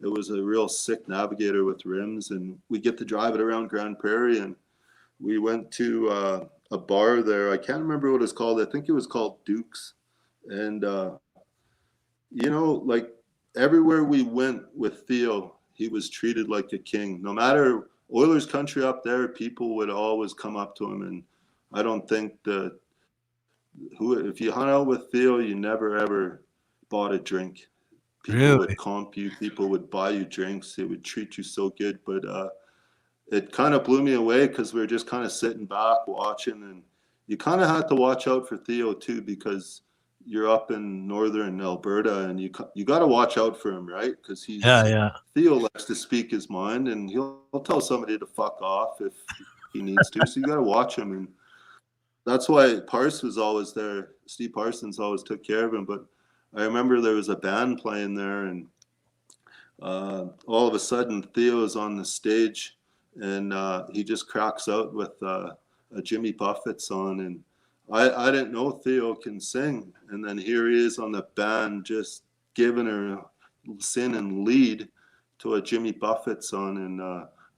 it was a real sick Navigator with rims, and we get to drive it around Grand Prairie. And we went to a bar there. I can't remember what it's called. I think it was called Duke's. And like everywhere we went with Theo, he was treated like a king. No matter Oilers country up there, people would always come up to him, and I don't think if you hung out with Theo, you never ever bought a drink. People would Really? comp you, people would buy you drinks, they would treat you so good. But it kind of blew me away because we were just kind of sitting back watching, and you kind of had to watch out for Theo too, because you're up in northern Alberta, and you got to watch out for him, right? Because Yeah. Theo likes to speak his mind, and he'll tell somebody to fuck off if he needs to. So you got to watch him, and that's why Parse was always there. Steve Parsons always took care of him. But I remember there was a band playing there, and all of a sudden Theo is on the stage, and he just cracks out with a Jimmy Buffett song, and I didn't know Theo can sing, and then here he is on the band just giving her sin and lead to a Jimmy Buffett song in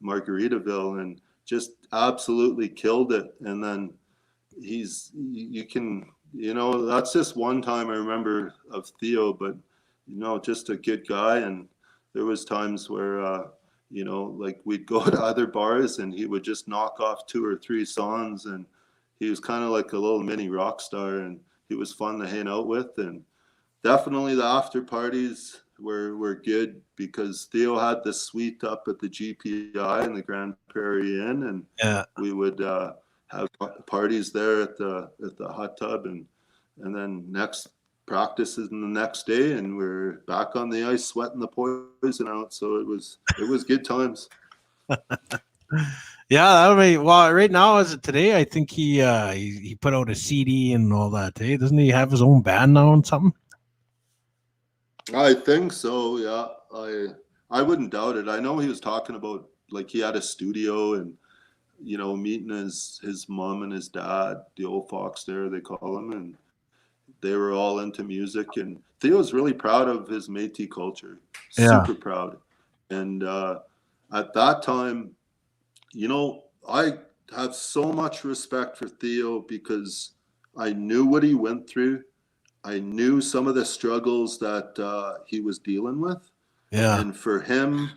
Margaritaville, and just absolutely killed it. And then that's just one time I remember of Theo, but just a good guy. And there was times where like we'd go to other bars and he would just knock off 2 or 3 songs, and he was kind of like a little mini rock star, and he was fun to hang out with. And definitely the after parties were good, because Theo had the suite up at the GPI in the Grand Prairie Inn, and we would have parties there at the hot tub, and then next practices in the next day, and we're back on the ice sweating the poison out. So it was good times. Yeah, I mean, well, right now as of today, I think he put out a CD and all that. Hey, doesn't he have his own band now and something? I think so. Yeah, I wouldn't doubt it. I know he was talking about, like, he had a studio, and meeting his mom and his dad, the old fox there, they call him, and they were all into music. And Theo's really proud of his Métis culture, super proud. And at that time, I have so much respect for Theo, because I knew what he went through. I knew some of the struggles that he was dealing with. Yeah. And for him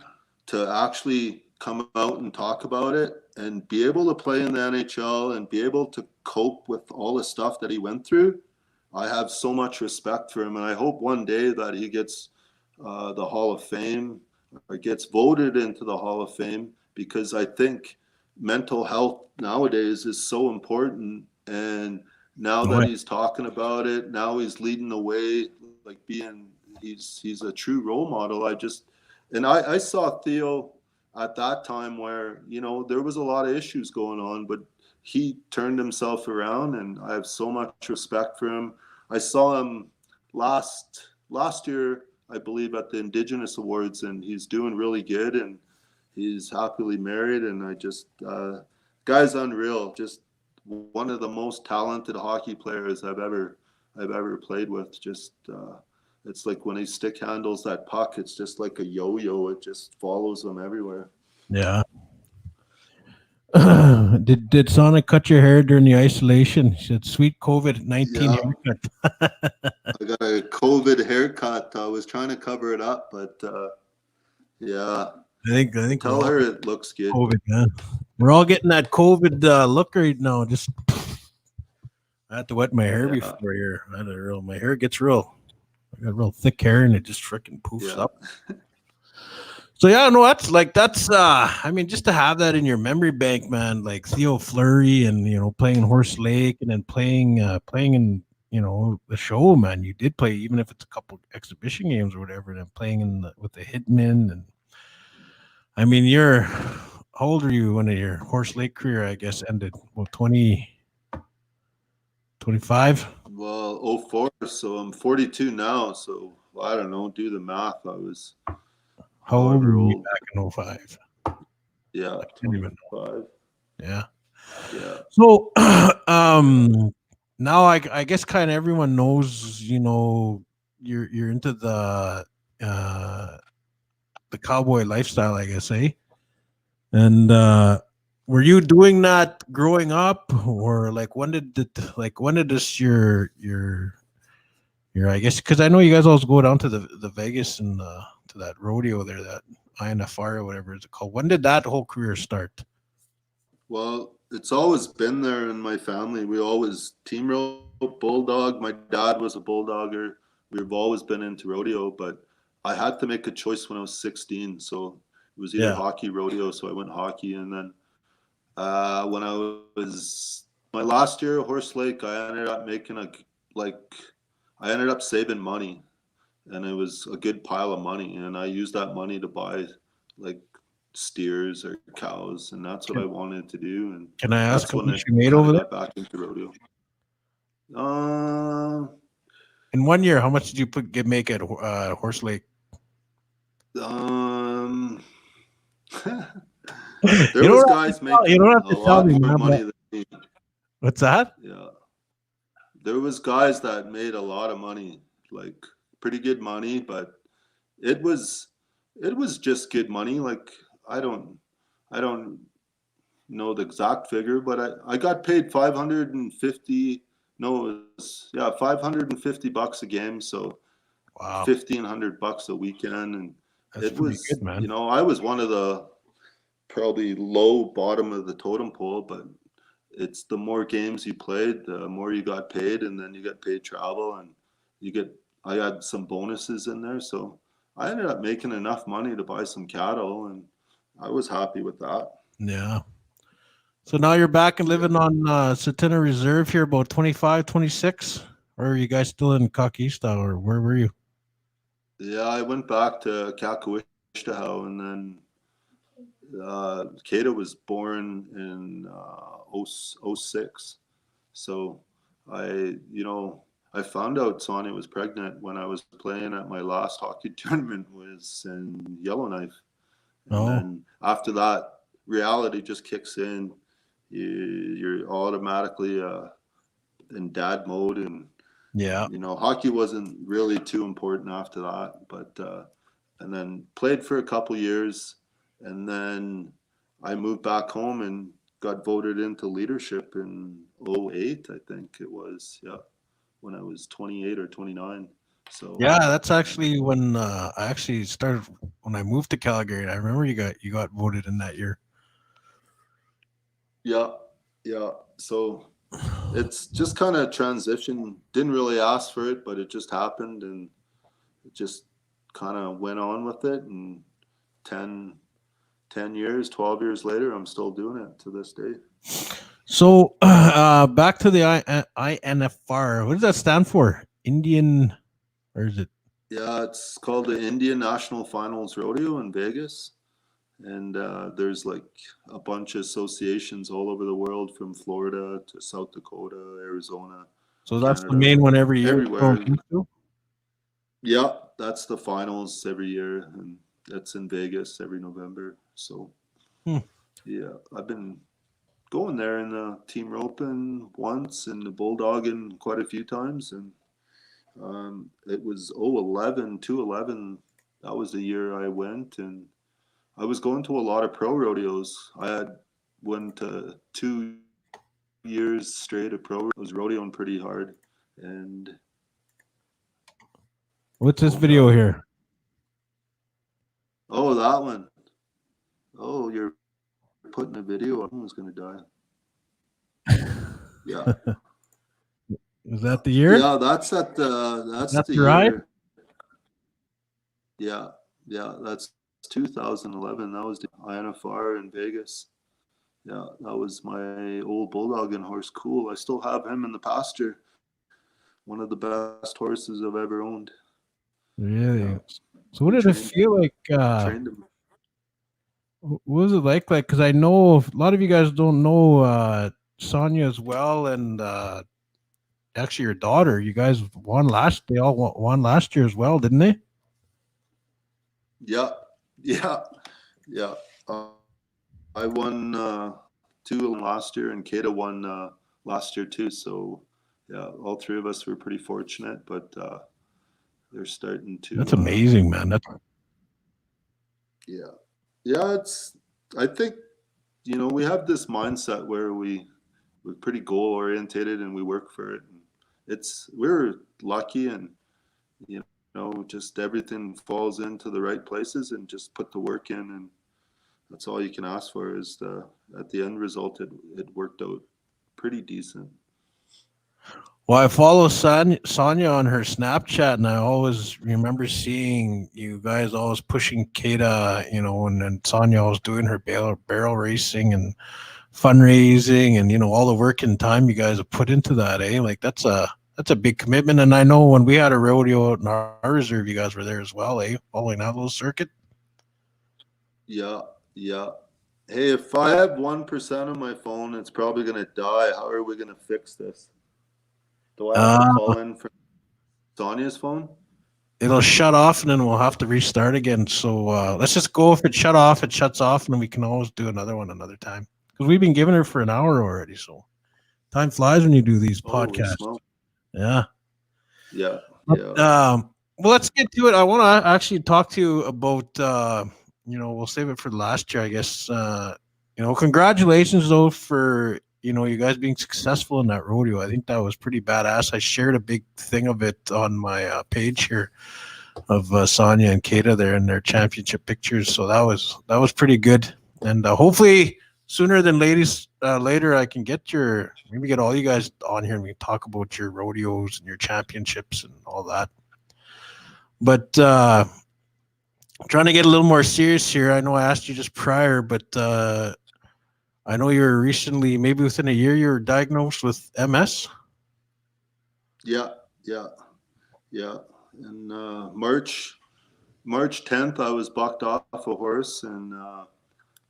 to actually come out and talk about it, and be able to play in the NHL, and be able to cope with all the stuff that he went through, I have so much respect for him. And I hope one day that he gets the Hall of Fame, or gets voted into the Hall of Fame, because I think mental health nowadays is so important. And now that he's talking about it, now he's leading the way, like he's a true role model. I saw Theo at that time where, there was a lot of issues going on, but he turned himself around, and I have so much respect for him. I saw him last year, I believe, at the Indigenous Awards, and he's doing really good, and he's happily married. And I just, guy's unreal. Just one of the most talented hockey players I've ever played with. Just, it's like when he stick handles that puck, it's just like a yo-yo. It just follows him everywhere. Yeah. Did Sonic cut your hair during the isolation? She said, "Sweet COVID-19 haircut." I got a COVID haircut. I was trying to cover it up, but yeah. I think tell her it looks good. COVID, yeah. We're all getting that COVID look right now. Just I had to wet my hair before here. My hair gets real. I got real thick hair, and it just freaking poofs up. So that's I mean, just to have that in your memory bank, man, like Theo Fleury, and playing in Horse Lake, and then playing in the show, man. You did play, even if it's a couple exhibition games or whatever, and then playing with the Hitmen. And I mean, how old are you when your Horse Lake career, I guess, ended? Well, 20, 25? Well, 04, so I'm 42 now, so I don't know, do the math. I was how old were you back in 05? Yeah, 25. Yeah. So now I guess kind of everyone knows, you're into the cowboy lifestyle, I guess, eh? And were you doing that growing up, or like when did this your I guess, because I know you guys always go down to the Vegas and to that rodeo there, that INFR or whatever it's called. When did that whole career start? Well, it's always been there in my family. We always team rope, bulldog. My dad was a bulldogger. We've always been into rodeo, but I had to make a choice when I was 16. So it was either Yeah. hockey, rodeo. So I went hockey, and then when I was my last year at Horse Lake, I ended up making like I ended up saving money, and it was a good pile of money, and I used that money to buy like steers or cows, and that's what I Can, wanted to do, and can I ask that's how when much it you made kind over of there? got back into rodeo. Uh, In 1 year, how much did you make at Horse Lake? um, You there don't was have to guys tell, you don't making have a to tell lot me, more man. money than me. What's that? Yeah, there was guys that made a lot of money, like pretty good money, but it was it was just good money. Like I don't I don't know the exact figure, but I got paid 550. No, it was, yeah, $550 a game, so Wow, $1,500 a weekend, and that's it pretty was, good, man. I was one of the probably low bottom of the totem pole, but it's the more games you played, the more you got paid, and then you get paid travel, and you get. I had some bonuses in there, so I ended up making enough money to buy some cattle, and I was happy with that. Yeah. So now you're back and Yeah. living on Satana Reserve here, about 25, 26. Or are you guys still in Kakista, or where were you? Yeah, I went back to Kakawishtahow, and then Kata was born in 06. So I found out Sonia was pregnant when I was playing at my last hockey tournament was in Yellowknife. And Oh, then after that, reality just kicks in. You're automatically in dad mode, and yeah. hockey wasn't really too important after that. But and then played for a couple years, and then I moved back home and got voted into leadership in '08, I think it was. Yeah, when I was 28 or 29. So Yeah, that's actually when I actually started when I moved to Calgary. I remember you got voted in that year. yeah, yeah. So it's just kind of transition. Didn't really ask for it, but it just happened, and it just kind of went on with it. And 10, 10 years, 12 years later, I'm still doing it to this day. So back to the INFR. What does that stand for? Indian, or is it? Yeah, it's called the Indian National Finals Rodeo in Vegas. And there's like a bunch of associations all over the world, from Florida to South Dakota, Arizona, So that's the Canada, main one every year. everywhere. Yeah, that's the finals every year, and that's in Vegas every November. So Hmm. yeah, I've been going there in the team roping once and the bulldogging quite a few times, and it was 011, 211. That was the year I went, and I was going to a lot of pro rodeos. I had went to 2 years straight of pro. I was rodeoing pretty hard, and What's this oh god, video here? oh that one. Oh, you're putting a video. I was gonna die. Yeah, Is that the year? yeah. That's That's the the ride? year. Yeah, yeah. That's 2011. That was the INFR in Vegas. Yeah, that was my old bulldogging horse. Cool. I still have him in the pasture. One of the best horses I've ever owned. Yeah, Really? So what we did it trained feel like? trained him. What was it like? Like, because I know a lot of you guys don't know Sonia as well, and actually your daughter. You guys won last. They all won last year as well, didn't they? Yeah, yeah, yeah. I won two last year, and Kata won last year too. So yeah, all three of us were pretty fortunate, but they're starting That's to. amazing, man. That's Yeah, yeah. It's. I think we have this mindset where we're pretty goal orientated and we work for it. And we're lucky, and just everything falls into the right places, and just put the work in, and that's all you can ask for. Is at the end result, it worked out pretty decent. Well, I follow Sonia on her Snapchat, and I always remember seeing you guys always pushing Kata, and Sonia was doing her barrel racing and fundraising, and all the work and time you guys have put into that, eh? Like that's a big commitment. And I know when we had a rodeo out in our reserve, you guys were there as well, eh? Following that little circuit. Yeah, yeah. Hey, if I have 1% on my phone, it's probably gonna die. How are we gonna fix this? Do I have to Uh, call in for Sonia's phone? it'll shut off, and then we'll have to restart again. So let's just go. If it shut off, it shuts off, and then we can always do another one another time because we've been giving her for an hour already. So time flies when you do these Holy podcasts. smoke! Yeah. Yeah, But, yeah, well, let's get to it. I want to actually talk to you about, we'll save it for last year, I guess. Congratulations though for you guys being successful in that rodeo. I think that was pretty badass. I shared a big thing of it on my page here of Sonia and Kata there in their championship pictures. So that was pretty good. And hopefully sooner than later, I can maybe get all you guys on here and we can talk about your rodeos and your championships and all that. But trying to get a little more serious here. I know I asked you just prior, but I know you're recently, maybe within a year, you were diagnosed with MS. yeah, yeah, yeah. And March 10th, I was bucked off a horse, and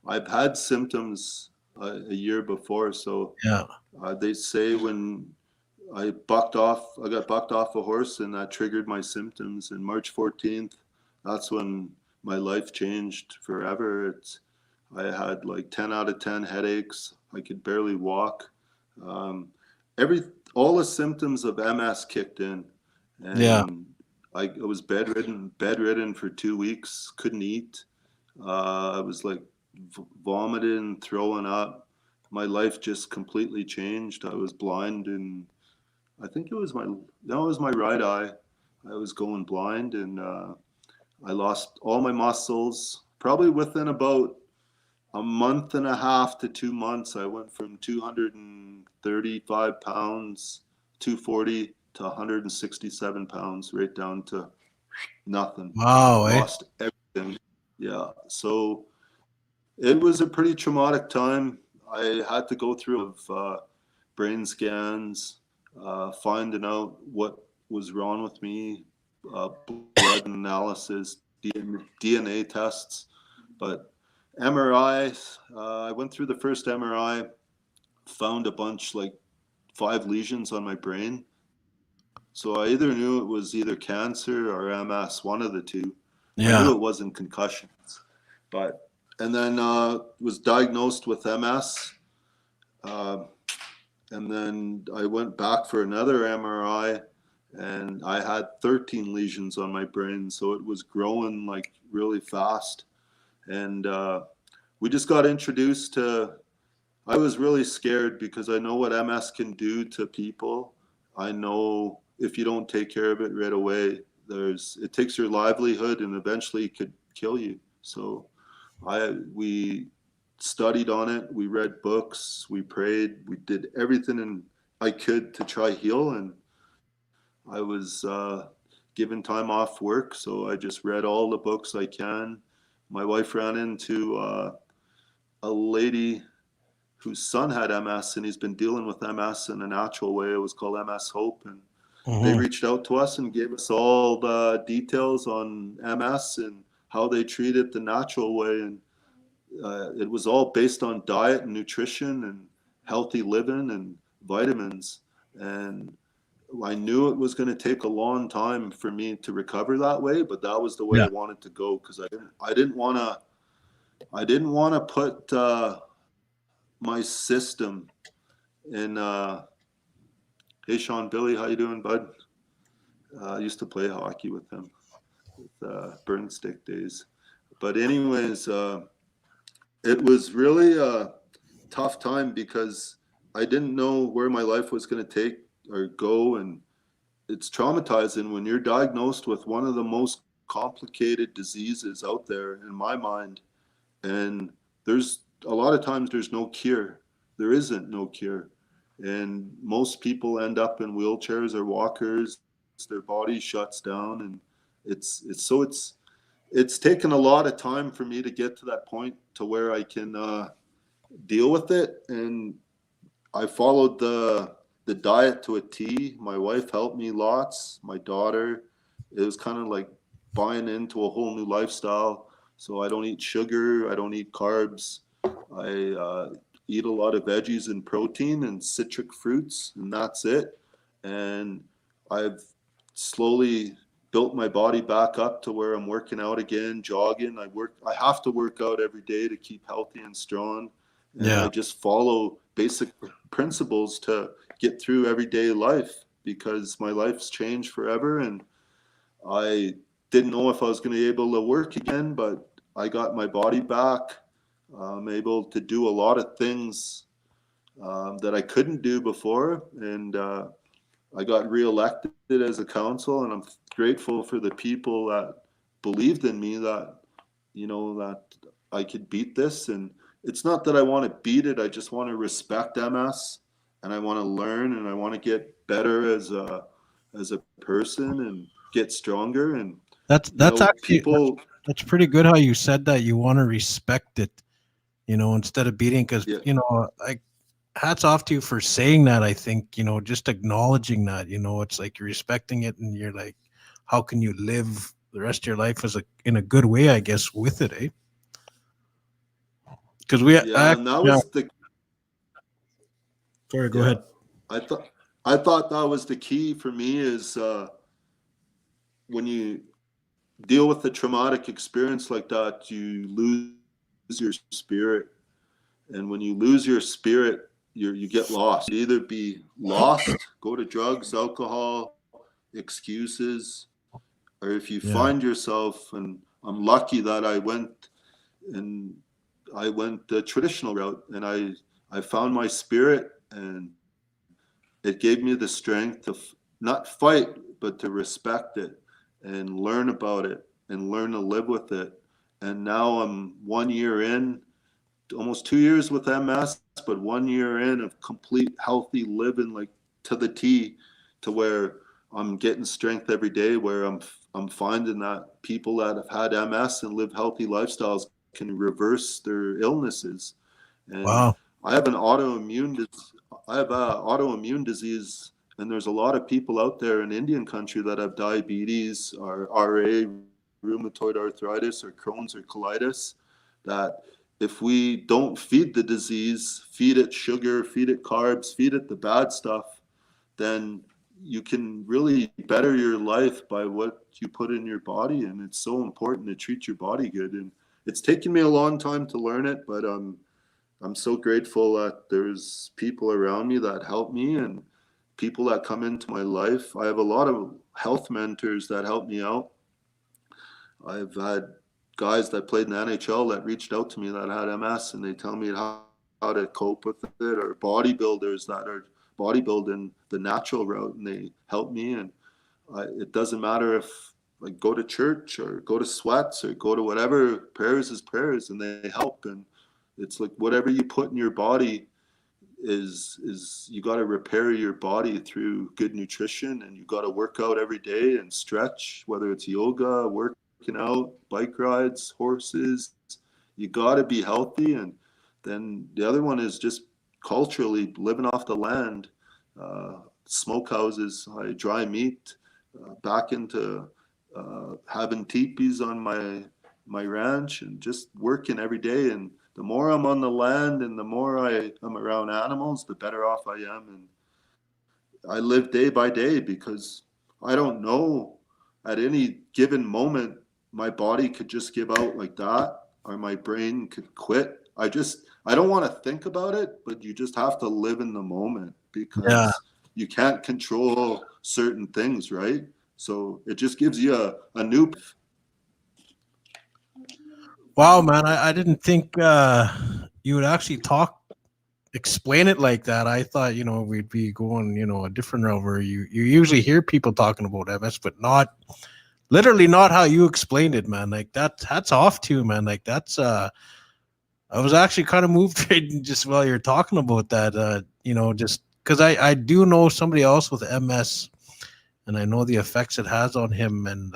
I've had symptoms a year before. So Yeah. they say when I got bucked off a horse, and that triggered my symptoms. And March 14th, that's when my life changed forever. I had like 10 out of 10 headaches. I could barely walk. Um, every all the symptoms of MS kicked in, Yeah. and I was bedridden for 2 weeks. Couldn't eat. I was like vomiting, throwing up. My life just completely changed. I was blind, and I think it was my right eye. I was going blind, and I lost all my muscles. Probably within about a month and a half to 2 months, I went from 235 pounds, 240 to 167 pounds, right down to nothing. Wow. Eh? Lost everything. Yeah. So it was a pretty traumatic time. I had to go through brain scans, finding out what was wrong with me, blood analysis, DNA tests. But MRI, I went through the first MRI, found a bunch, like 5 lesions on my brain. So I either knew it was either cancer or MS, one of the two. I Yeah. knew it wasn't concussions. And then was diagnosed with MS. Uh, and then I went back for another MRI, and I had 13 lesions on my brain. So it was growing like really fast. And we just got introduced to, I was really scared because I know what MS can do to people. I know if you don't take care of it right away, it takes your livelihood, and eventually it could kill you. So we studied on it. We read books. We prayed. We did everything I could to try heal. And I was given time off work, so I just read all the books I can. My wife ran into a lady whose son had MS, and he's been dealing with MS in a natural way. It was called MS Hope, and they Mhm. reached out to us and gave us all the details on MS and how they treat it the natural way. And it was all based on diet and nutrition and healthy living and vitamins. And I knew it was going to take a long time for me to recover that way, but that was the way Yeah. I wanted to go, because I didn't want to put my system in. Hey, Sean Billy, how you doing, bud? I used to play hockey with him, with burn stick days. But anyways, it was really a tough time because I didn't know where my life was going to take or go, and it's traumatizing when you're diagnosed with one of the most complicated diseases out there in my mind, and there's a lot of times there's no cure. There isn't no cure, and most people end up in wheelchairs or walkers. Their body shuts down, and it's taken a lot of time for me to get to that point to where I can deal with it. And I followed the diet to a T. My wife helped me lots. My daughter, it was kind of like buying into a whole new lifestyle. So I don't eat sugar. I don't eat carbs. I eat a lot of veggies and protein and citric fruits, and that's it. And I've slowly built my body back up to where I'm working out again, jogging. I have to work out every day to keep healthy and strong. And I Yeah. just follow basic principles to get through everyday life, because my life's changed forever, and I didn't know if I was going to be able to work again, but I got my body back. I'm able to do a lot of things that I couldn't do before, and I got reelected as a council, and I'm grateful for the people that believed in me, that that I could beat this. And it's not that I want to beat it. I just want to respect MS, and I want to learn, and I want to get better as a person and get stronger. And That's actually people, that's pretty good how you said that. You want to respect it, instead of beating, because yeah, like, hats off to you for saying that. I think, just acknowledging that, it's like you're respecting it, and you're like, how can you live the rest of your life in a good way, I guess, with it, eh? Because yeah, and that yeah, was the sorry, go yeah. ahead. I thought I thought that was the key for me, is when you deal with a traumatic experience like that, you lose your spirit. And when you lose your spirit, you get lost. You either be lost, go to drugs, alcohol, excuses, or if you find Yeah, yourself, and I'm lucky that and I went the traditional route, and I found my spirit, and it gave me the strength to not fight, but to respect it and learn about it and learn to live with it. And now I'm 1 year in, almost 2 years with MS, but 1 year in of complete healthy living, like to the T, to where I'm getting strength every day. Where I'm finding that people that have had MS and live healthy lifestyles can reverse their illnesses. And wow, I have an autoimmune I have a autoimmune disease, and there's a lot of people out there in Indian country that have diabetes or RA, rheumatoid arthritis, or Crohn's or colitis, that if we don't feed the disease, feed it sugar, feed it carbs, feed it the bad stuff, then you can really better your life by what you put in your body. And it's so important to treat your body good. And it's taken me a long time to learn it, but I'm so grateful that there's people around me that help me, and people that come into my life. I have a lot of health mentors that help me out. I've had guys that played in the NHL that reached out to me that had MS, and they tell me how to cope with it, or bodybuilders that are bodybuilding the natural route, and they help me. And it doesn't matter if I go to church or go to sweats or go to whatever, prayers is prayers, and they help. And it's like whatever you put in your body is you got to repair your body through good nutrition, and you got to work out every day and stretch, whether it's yoga, working out, bike rides, horses. You got to be healthy. And then the other one is just culturally living off the land, smokehouses, I dry meat, back into having teepees on my ranch, and just working every day. And the more I'm on the land and the more I am around animals, the better off I am. And I live day by day, because I don't know, at any given moment, my body could just give out like that, or my brain could quit. I don't want to think about it, but you just have to live in the moment, yeah. because you can't control certain things, right? So it just gives you a new. Wow, man, I didn't think you would actually talk explain it like that, I thought, we'd be going, a different route where you usually hear people talking about MS, but not literally not how you explained it, man. Like that's off to you, man. Like that's I was actually kind of moved just while you're talking about that, just because I do know somebody else with MS, and I know the effects it has on him, and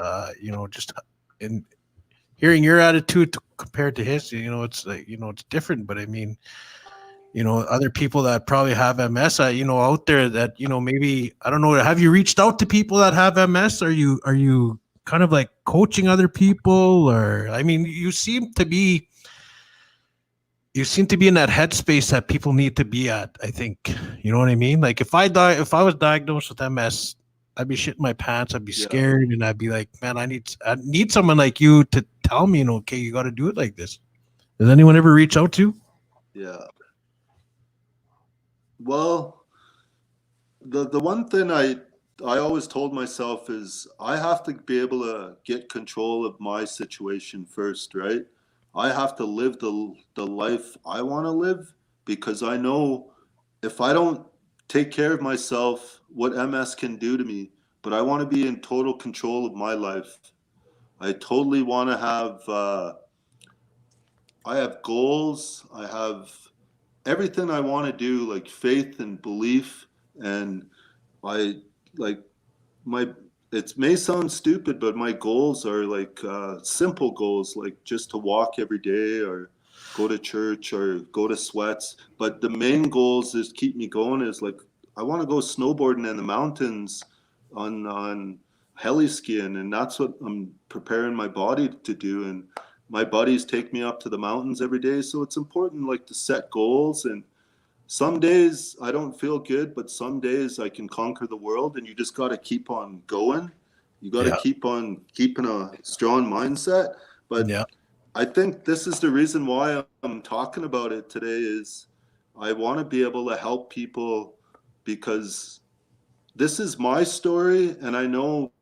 just in hearing your attitude compared to his, it's like, it's different, but I mean, other people that probably have MS, out there that, maybe, I don't know, have you reached out to people that have MS? Are you kind of like coaching other people, or, I mean, you seem to be in that headspace that people need to be at, I think. You know what I mean? Like if I was diagnosed with MS, I'd be shitting my pants, I'd be Yeah. scared, and I'd be like, man, I need someone like you to tell me, okay, you got to do it like this. Does anyone ever reach out to you? Yeah. Well, the one thing I always told myself is I have to be able to get control of my situation first, right? I have to live the life I want to live, because I know if I don't take care of myself, what MS can do to me. But I want to be in total control of my life. I totally want to have. I have goals. I have everything I want to do, like faith and belief, and I like my. It may sound stupid, but my goals are like simple goals, like just to walk every day or go to church or go to sweats. But the main goals is keep me going is like I want to go snowboarding in the mountains on heli skiing, and that's what I'm preparing my body to do. And my buddies take me up to the mountains every day, so it's important like to set goals. And some days I don't feel good, but some days I can conquer the world, and you just got to keep on going. You got to Yeah. keep on keeping a strong mindset. But Yeah. I think this is the reason why I'm talking about it today is I want to be able to help people, because this is my story, and I know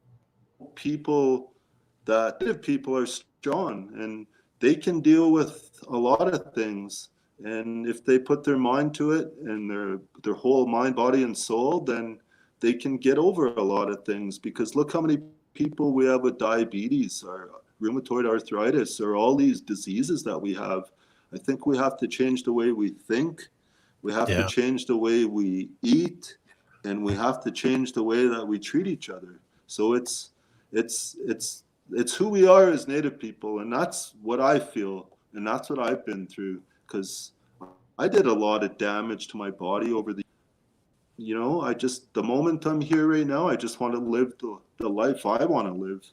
people that people are strong and they can deal with a lot of things, and if they put their mind to it and their whole mind, body, and soul, then they can get over a lot of things. Because look how many people we have with diabetes or rheumatoid arthritis or all these diseases that we have. I think we have to change the way we think, we have to Yeah. change the way we eat, and we have to change the way that we treat each other. So it's who we are as Native people, and that's what I feel, and that's what I've been through. Because I did a lot of damage to my body over I just, the moment I'm here right now, I just want to live the life I want to live.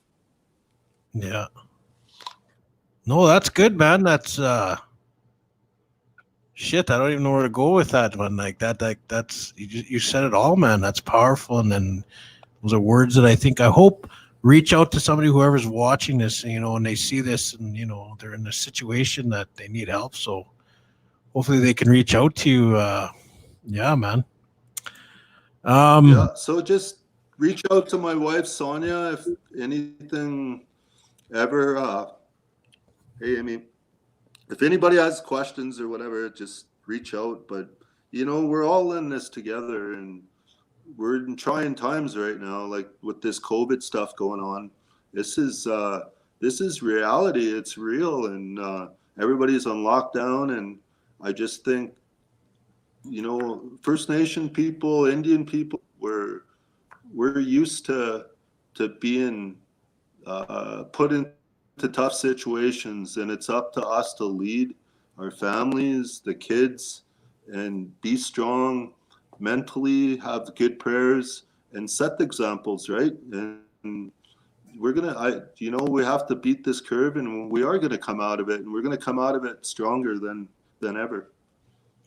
Yeah. No, that's good, man. That's shit. I don't even know where to go with that one. Like that. Like that's you said it all, man. That's powerful. And then those are words that I hope reach out to somebody, whoever's watching this, and they see this, and they're in a situation that they need help. So hopefully they can reach out to you. Yeah, man. Yeah, so just reach out to my wife Sonia if anything ever. Hey, Amy, if anybody has questions or whatever, just reach out. But we're all in this together, and we're in trying times right now, like with this COVID stuff going on. This is reality. It's real, and everybody's on lockdown. And I just think, First Nation people, Indian people, we're used to being put into tough situations, and it's up to us to lead our families, the kids, and be strong mentally, have good prayers, and set the examples, right? And we have to beat this curve, and we are gonna come out of it, and we're gonna come out of it stronger than ever.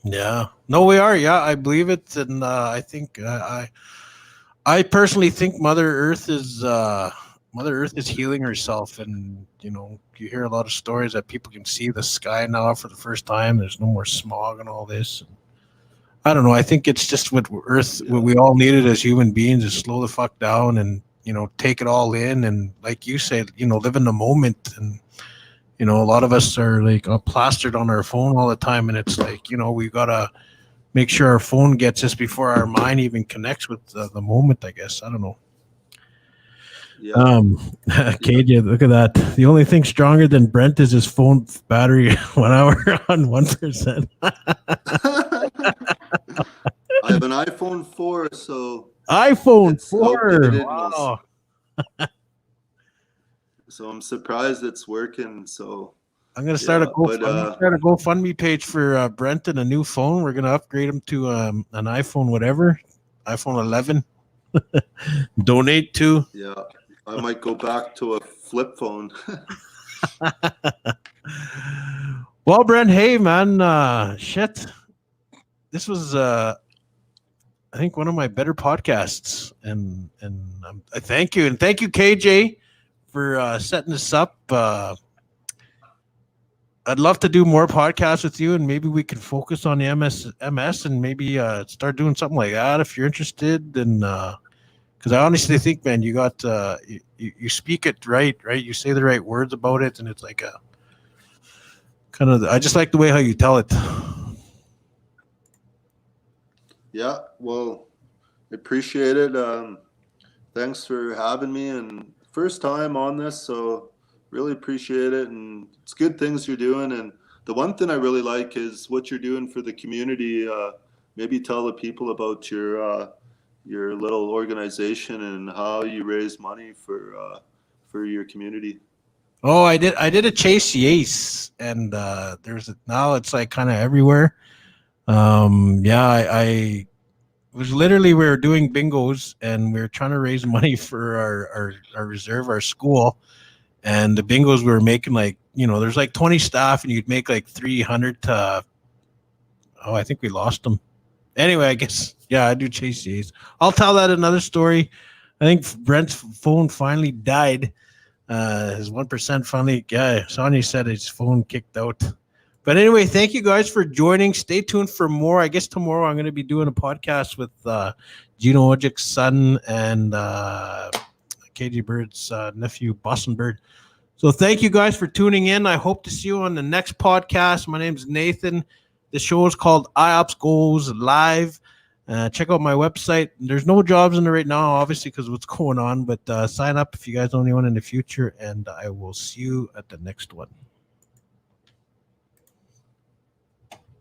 Yeah. No, we are. Yeah, I believe it, and I think I personally think Mother Earth is healing herself, and you hear a lot of stories that people can see the sky now for the first time. There's no more smog and all this. I don't know. I think it's just what Earth, what Yeah. we all needed as human beings, is slow the fuck down and take it all in, and like you said, live in the moment. And a lot of us are like plastered on our phone all the time, and it's like we gotta make sure our phone gets us before our mind even connects with the moment, I guess. I don't know. Yeah. KJ, look at that. The only thing stronger than Brent is his phone battery 1 hour on 1%. I have an iPhone 4, so iPhone it's 4. outdated. Wow. So I'm surprised it's working. So I'm gonna start yeah, but start a GoFundMe page for Brent and a new phone. We're gonna upgrade him to an iPhone, whatever, iPhone 11. Donate to. yeah, I might go back to a flip phone. Well, Brent, hey man, shit. This was I think one of my better podcasts, and I thank you, and thank you, KJ, for setting this up. I'd love to do more podcasts with you, and maybe we can focus on the MS, and maybe start doing something like that if you're interested. And because I honestly think, man, you got you speak it right? You say the right words about it, and it's like a kind of. I just like the way how you tell it. Yeah, well, appreciate it. Thanks for having me, and first time on this, so really appreciate it. And it's good things you're doing. And the one thing I really like is what you're doing for the community. Maybe tell the people about your little organization and how you raise money for your community. Oh, I did a Chase Yace, and now it's like kind of everywhere. Yeah, I was literally we were doing bingos and we were trying to raise money for our reserve, our school, and the bingos we were making like there's like 20 staff and you'd make like 300 to I think we lost them. Anyway, I guess yeah, I do Chase Yace. I'll tell that another story. I think Brent's phone finally died. His 1% finally, yeah, Sonny said his phone kicked out. But anyway, thank you guys for joining. Stay tuned for more. I guess tomorrow I'm going to be doing a podcast with Gino Ojic's son and KG Bird's nephew, Boston Bird. So thank you guys for tuning in. I hope to see you on the next podcast. My name is Nathan. The show is called IOPPS Goes Live. Check out my website. There's no jobs in there right now, obviously, because what's going on. But sign up if you guys only want in the future. And I will see you at the next one.